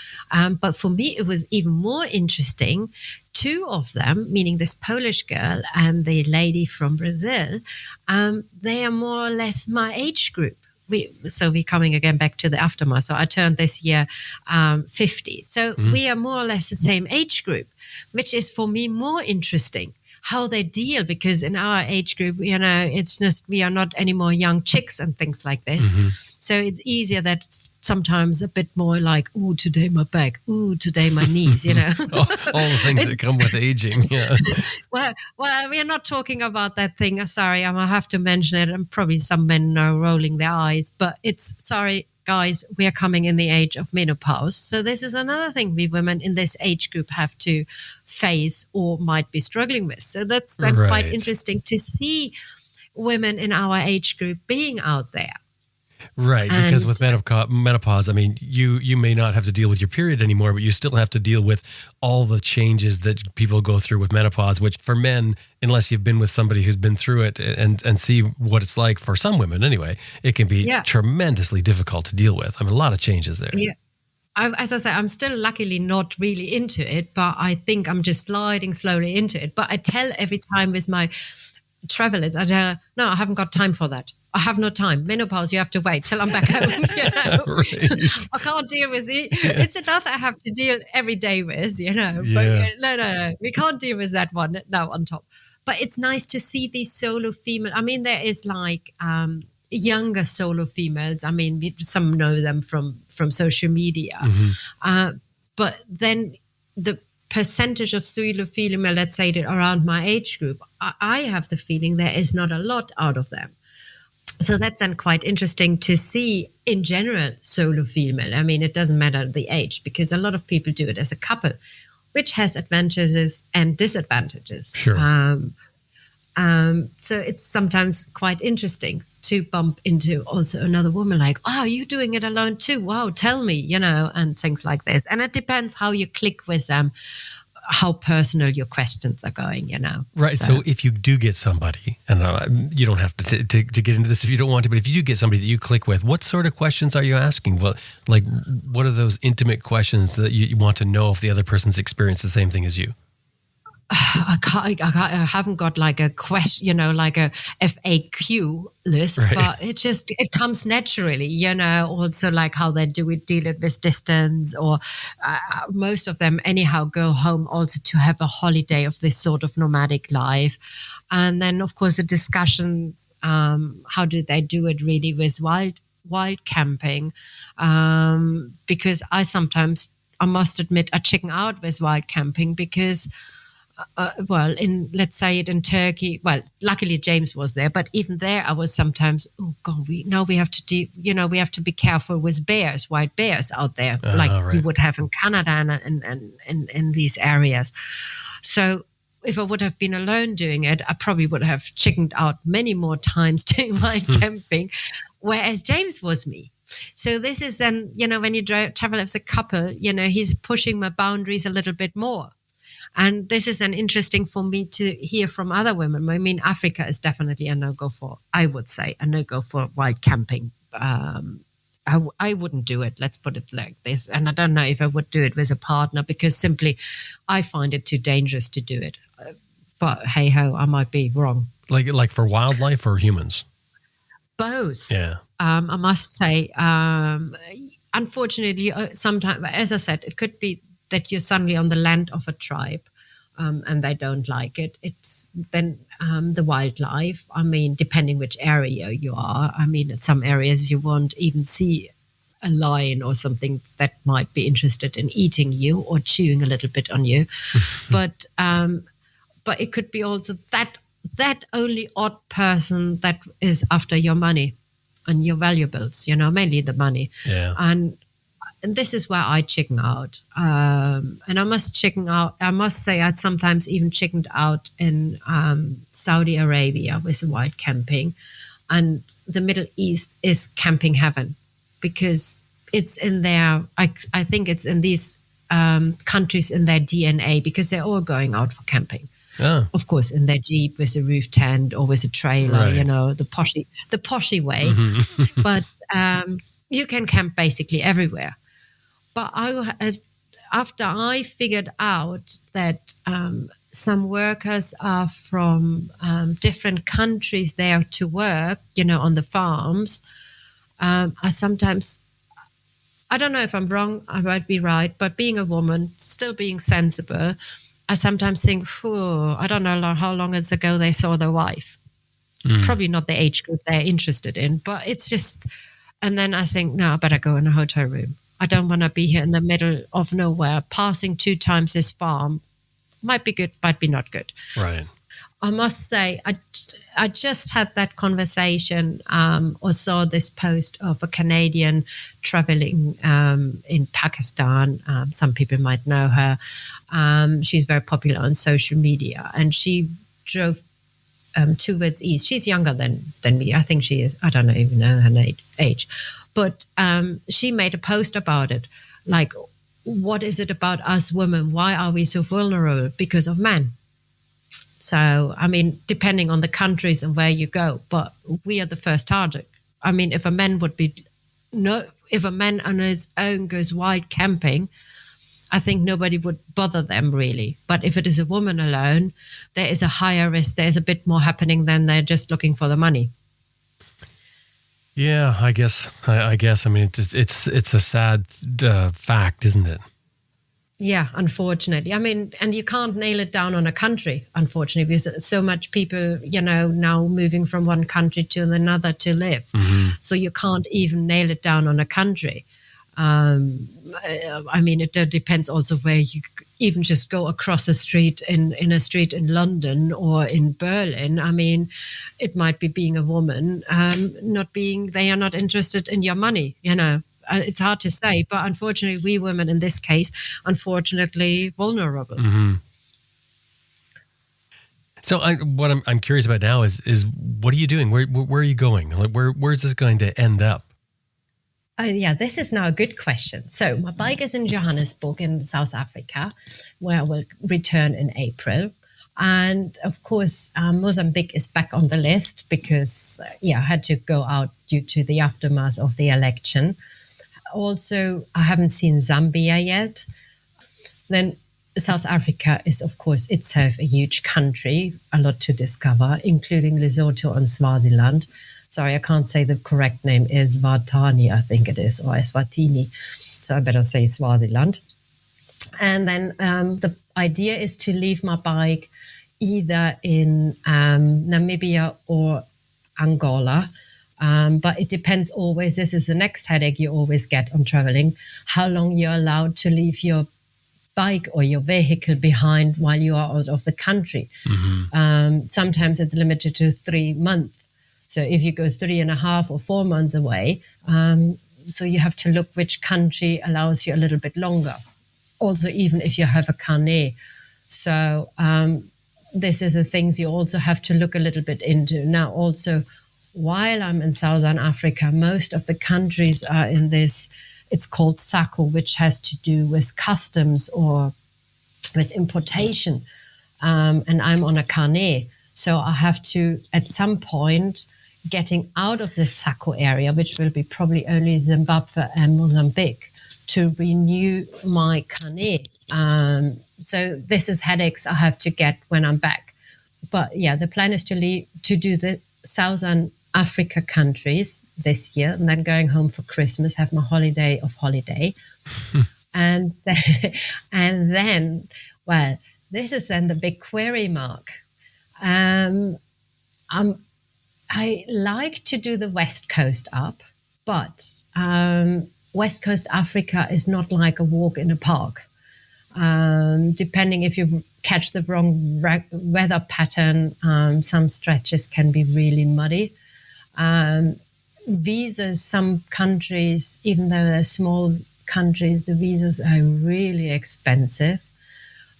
But for me, it was even more interesting. Two of them, meaning this Polish girl and the lady from Brazil, they are more or less my age group. We're coming again back to the aftermath. So I turned this year 50. So we are more or less the same age group, which is for me more interesting. How they deal, because in our age group, it's just we are not anymore young chicks and things like this. So it's easier that sometimes a bit more like, ooh, today my back, ooh, today my knees, all the things that come with aging. Yeah. Well, we are not talking about that thing. Sorry, I have to mention it, and probably some men are rolling their eyes, but sorry, guys, we are coming in the age of menopause. So this is another thing we women in this age group have to face or might be struggling with. So that's then quite interesting to see women in our age group being out there. Right, because with menopause, I mean, you may not have to deal with your period anymore, but you still have to deal with all the changes that people go through with menopause, which for men, unless you've been with somebody who's been through it and see what it's like, for some women anyway, it can be tremendously difficult to deal with. I mean, a lot of changes there. Yeah. As I say, I'm still luckily not really into it, but I think I'm just sliding slowly into it. But I tell every time with my travelers, I tell, no, I haven't got time for that. I have no time. Menopause, you have to wait till I'm back home. Right. I can't deal with it. It's enough I have to deal every day with, But no. We can't deal with that one now on top. But it's nice to see these solo female. I mean, there is like younger solo females. I mean, some know them from social media. But then the percentage of solo female, let's say that around my age group, I have the feeling there is not a lot out of them. So that's then quite interesting to see in general solo female. I mean, it doesn't matter the age, because a lot of people do it as a couple which has advantages and disadvantages. Sure. So it's sometimes quite interesting to bump into also another woman like, oh, you're doing it alone too. Wow, tell me, and things like this. And it depends how you click with them, how personal your questions are going, Right. So if you do get somebody, and you don't have to get into this if you don't want to, but if you do get somebody that you click with, what sort of questions are you asking? Well, like, what are those intimate questions that you want to know if the other person's experienced the same thing as you? I haven't got like a question, like a FAQ list, right. But it comes naturally, also like how they deal it with distance, or most of them anyhow go home also to have a holiday of this sort of nomadic life. And then of course the discussions, how do they do it really with wild camping? Because I must admit, I chicken out with wild camping because let's say it in Turkey. Well, luckily James was there, but even there, I was sometimes, oh God, we have to we have to be careful with white bears out there, like you would have in Canada and in these areas. So if I would have been alone doing it, I probably would have chickened out many more times doing wild camping, whereas James was me. So this is then, when you travel as a couple, he's pushing my boundaries a little bit more. And this is an interesting for me to hear from other women. I mean, Africa is definitely a no-go for, I would say, a no-go for wild camping. I wouldn't do it, let's put it like this. And I don't know if I would do it with a partner because simply I find it too dangerous to do it. But hey-ho, I might be wrong. Like for wildlife or humans? Both. Yeah. I must say, unfortunately, sometimes, as I said, it could be that you're suddenly on the land of a tribe and they don't like it. It's then the wildlife. I mean, depending which area you are. I mean, in some areas you won't even see a lion or something that might be interested in eating you or chewing a little bit on you. But it could be also that only odd person that is after your money and your valuables, mainly the money. Yeah. And this is where I chicken out. And I must say I'd sometimes even chickened out in Saudi Arabia with wild camping. And the Middle East is camping heaven because it's in their, I think it's in these countries in their DNA because they're all going out for camping. Oh. Of course, in their Jeep with a roof tent or with a trailer, right. The poshy way. Mm-hmm. But you can camp basically everywhere. But after I figured out that some workers are from different countries there to work, on the farms, I sometimes, I don't know if I'm wrong, I might be right, but being a woman, still being sensible, I sometimes think, I don't know how long ago they saw their wife. Probably not the age group they're interested in, but it's just, and then I think, no, I better go in a hotel room. I don't want to be here in the middle of nowhere, passing 2 times this farm. Might be good, might be not good. Right. I must say, I just had that conversation or saw this post of a Canadian traveling in Pakistan. Some people might know her. She's very popular on social media, and she drove towards east. She's younger than me. I think she is. I don't even know her age. But she made a post about it, like, what is it about us women? Why are we so vulnerable? Because of men. So, I mean, depending on the countries and where you go, but we are the first target. I mean, if a man on his own goes wild camping, I think nobody would bother them really. But if it is a woman alone, there is a higher risk. There's a bit more happening than they're just looking for the money. Yeah, I guess. I mean, it's a sad fact, isn't it? Yeah, unfortunately. I mean, and you can't nail it down on a country, unfortunately, because so much people, now moving from one country to another to live. Mm-hmm. So you can't even nail it down on a country. I mean, it depends also where you even just go across a street in a street in London or in Berlin. I mean, it might be being a woman, they are not interested in your money, It's hard to say, but unfortunately, we women in this case, unfortunately, vulnerable. Mm-hmm. So what I'm curious about now is what are you doing? Where are you going? Like where's this going to end up? Yeah, this is now a good question. So my bike is in Johannesburg in South Africa, where I will return in April. And of course, Mozambique is back on the list because, I had to go out due to the aftermath of the election. Also, I haven't seen Zambia yet. Then South Africa is, of course, itself a huge country, a lot to discover, including Lesotho and Swaziland. Sorry, I can't say the correct name is Eswatini, I think it is, or Eswatini. So I better say Swaziland. And then the idea is to leave my bike either in Namibia or Angola. But it depends always. This is the next headache you always get on traveling, how long you're allowed to leave your bike or your vehicle behind while you are out of the country. Mm-hmm. Sometimes it's limited to 3 months. So if you go 3.5 or 4 months away, so you have to look which country allows you a little bit longer. Also, even if you have a carnet. So this is the things you also have to look a little bit into. Now, also, while I'm in Southern Africa, most of the countries are in this, it's called SACO, which has to do with customs or with importation. And I'm on a carnet. So I have to, at some point, getting out of the SACO area, which will be probably only Zimbabwe and Mozambique, to renew my carnet. So this is headaches I have to get when I'm back. But yeah, the plan is to do the Southern Africa countries this year, and then going home for Christmas, have my holiday. and then, well, this is then the big query mark. I like to do the West Coast up, but West Coast Africa is not like a walk in a park. Depending if you catch the wrong weather pattern, some stretches can be really muddy. Visas, some countries, even though they're small countries, the visas are really expensive.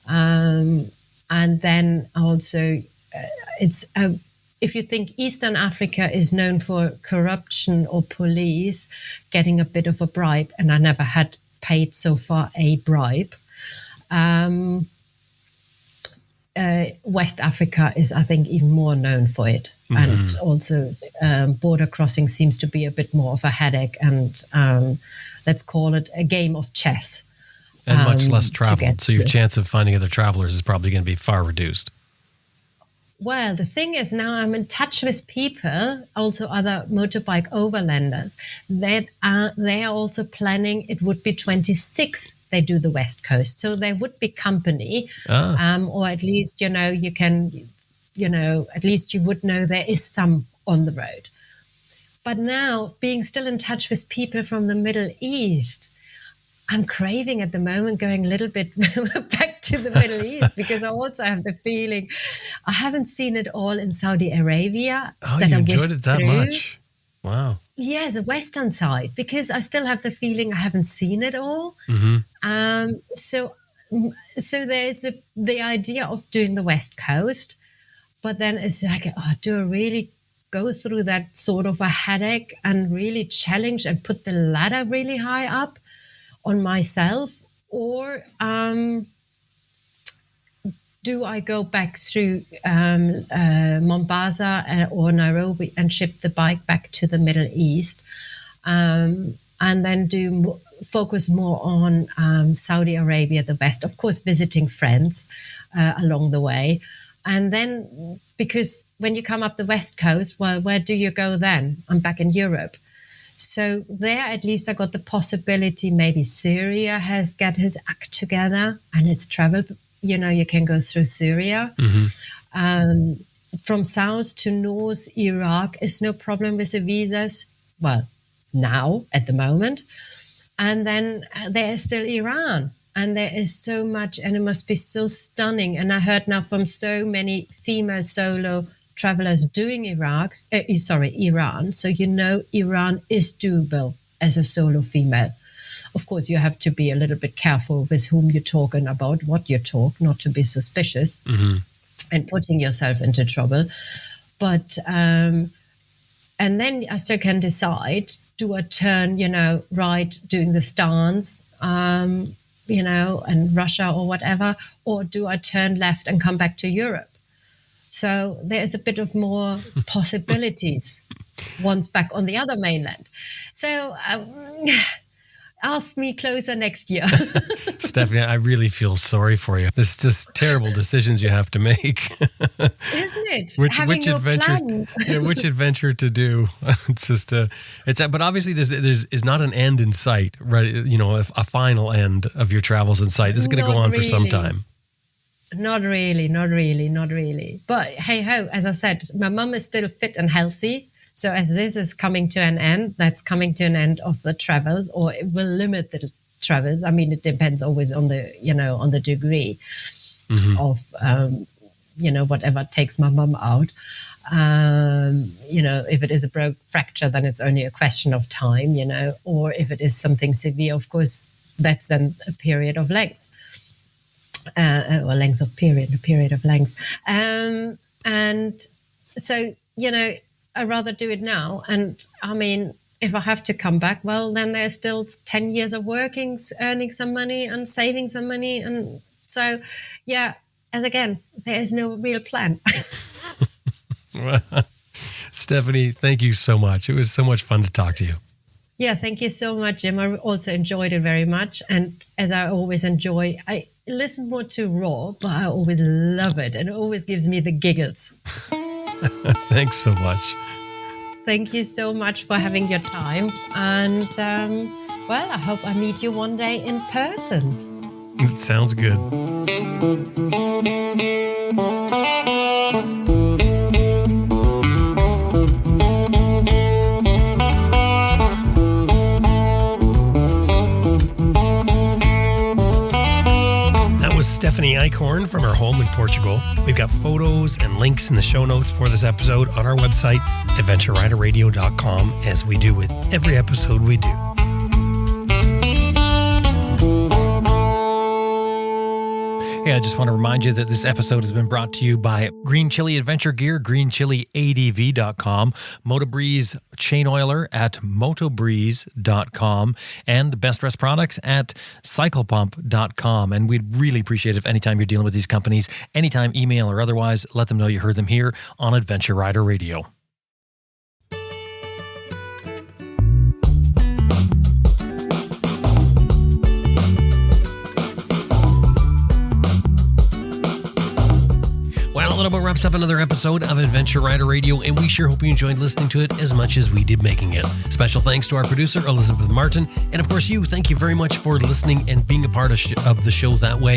And then also, if you think Eastern Africa is known for corruption or police getting a bit of a bribe, and I never had paid so far a bribe. West Africa is, I think, even more known for it. Mm-hmm. And also border crossing seems to be a bit more of a headache, and let's call it a game of chess. And much less traveled. So your chance of finding other travelers is probably going to be far reduced. Well, the thing is, now I'm in touch with people, also other motorbike overlanders, that they are also planning, it would be 26 they do the West Coast. So there would be company, or at least, you can, at least you would know there is some on the road. But now, being still in touch with people from the Middle East, I'm craving at the moment going a little bit back to the Middle East, because I also have the feeling I haven't seen it all in Saudi Arabia. Oh, you enjoyed it that much? Wow. Yeah, the Western side, because I still have the feeling I haven't seen it all. Mm-hmm. So there's the idea of doing the West Coast, but then it's like, do I really go through that sort of a headache and really challenge and put the ladder really high up on myself, or do I go back through Mombasa or Nairobi and ship the bike back to the Middle East, and then focus more on Saudi Arabia, the West, of course, visiting friends along the way. And then, because when you come up the West Coast, well, where do you go then? I'm back in Europe. So there, at least I got the possibility, maybe Syria has got his act together and it's travel. You can go through Syria. Mm-hmm. From south to north, Iraq is no problem with the visas. Well, now, at the moment. And then there is still Iran. And there is so much, and it must be so stunning. And I heard now from so many female solo travelers doing Iran. So Iran is doable as a solo female. Of course, you have to be a little bit careful with whom you talk and about what you talk, not to be suspicious and putting yourself into trouble. But, and then I still can decide, do I turn, right, doing the stance, and Russia or whatever, or do I turn left and come back to Europe? So there's a bit of more possibilities once back on the other mainland. So ask me closer next year. Stefanie, I really feel sorry for you. It's just terrible decisions you have to make. Isn't it? Which adventure? Which adventure to do? It's just but obviously there's not an end in sight, right? A final end of your travels in sight. This is going to go on for some time. Not really. But hey ho, as I said, my mum is still fit and healthy. So as this is coming to an end, that's coming to an end of the travels, or it will limit the travels. I mean, it depends always on the, on the degree of, whatever takes my mum out. If it is a fracture, then it's only a question of time, or if it is something severe, of course, that's then a period of length. Or length of period, a period of length. And so, I'd rather do it now. And I mean, if I have to come back, well, then there's still 10 years of working, earning some money and saving some money. And so, there is no real plan. Stefanie, thank you so much. It was so much fun to talk to you. Yeah, thank you so much, Jim. I also enjoyed it very much. And as I always enjoy, I listen more to Raw, but I always love it. And it always gives me the giggles. Thanks so much. Thank you so much for having your time. And, I hope I meet you one day in person. It sounds good. Stefanie Eickhorn from her home in Portugal. We've got photos and links in the show notes for this episode on our website, adventureriderradio.com, as we do with every episode we do. Hey, I just want to remind you that this episode has been brought to you by Green Chili Adventure Gear, greenchiliadv.com, Motobreeze Chain Oiler at motobreeze.com, and Best Rest Products at cyclepump.com. And we'd really appreciate it if anytime you're dealing with these companies, anytime email or otherwise, let them know you heard them here on Adventure Rider Radio. Well, that about wraps up another episode of Adventure Rider Radio, and we sure hope you enjoyed listening to it as much as we did making it. Special thanks to our producer, Elizabeth Martin, and of course you. Thank you very much for listening and being a part of the show that way.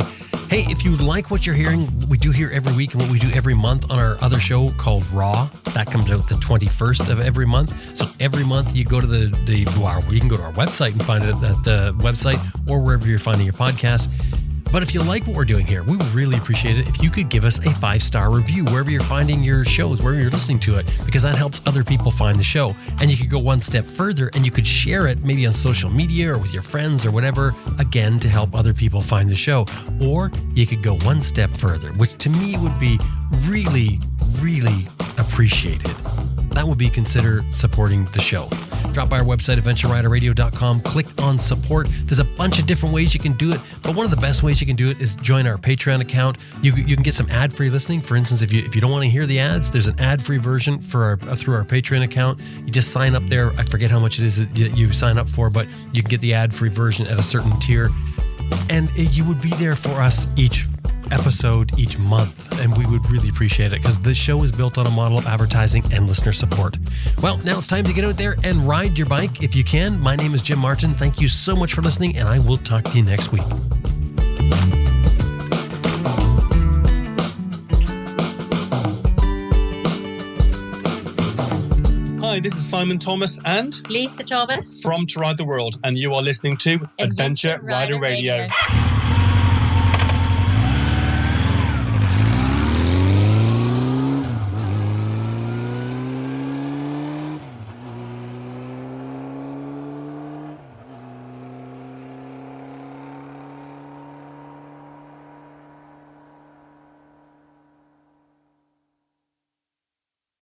Hey, if you like what you're hearing, what we do here every week and what we do every month on our other show called Raw, that comes out the 21st of every month. So every month you go to you can go to our website and find it at the website or wherever you're finding your podcasts. But if you like what we're doing here, we would really appreciate it if you could give us a 5-star review wherever you're finding your shows, wherever you're listening to it, because that helps other people find the show. And you could go one step further and you could share it maybe on social media or with your friends or whatever, again, to help other people find the show. Or you could go one step further, which to me would be really, really appreciated. That would be consider supporting the show. Drop by our website, adventureriderradio.com, click on support. There's a bunch of different ways you can do it, but one of the best ways you can do it is join our Patreon account. You can get some ad-free listening. For instance, if you don't want to hear the ads, there's an ad-free version through our Patreon account. You just sign up there. I forget how much it is that you sign up for, but you can get the ad-free version at a certain tier. And you would be there for us each episode each month, and we would really appreciate it because this show is built on a model of advertising and listener support. Well, now it's time to get out there and ride your bike if you can. My name is Jim Martin. Thank you so much for listening, and I will talk to you next week. Hi, this is Simon Thomas and Lisa Jarvis from To Ride the World, and you are listening to Adventure Rider Radio.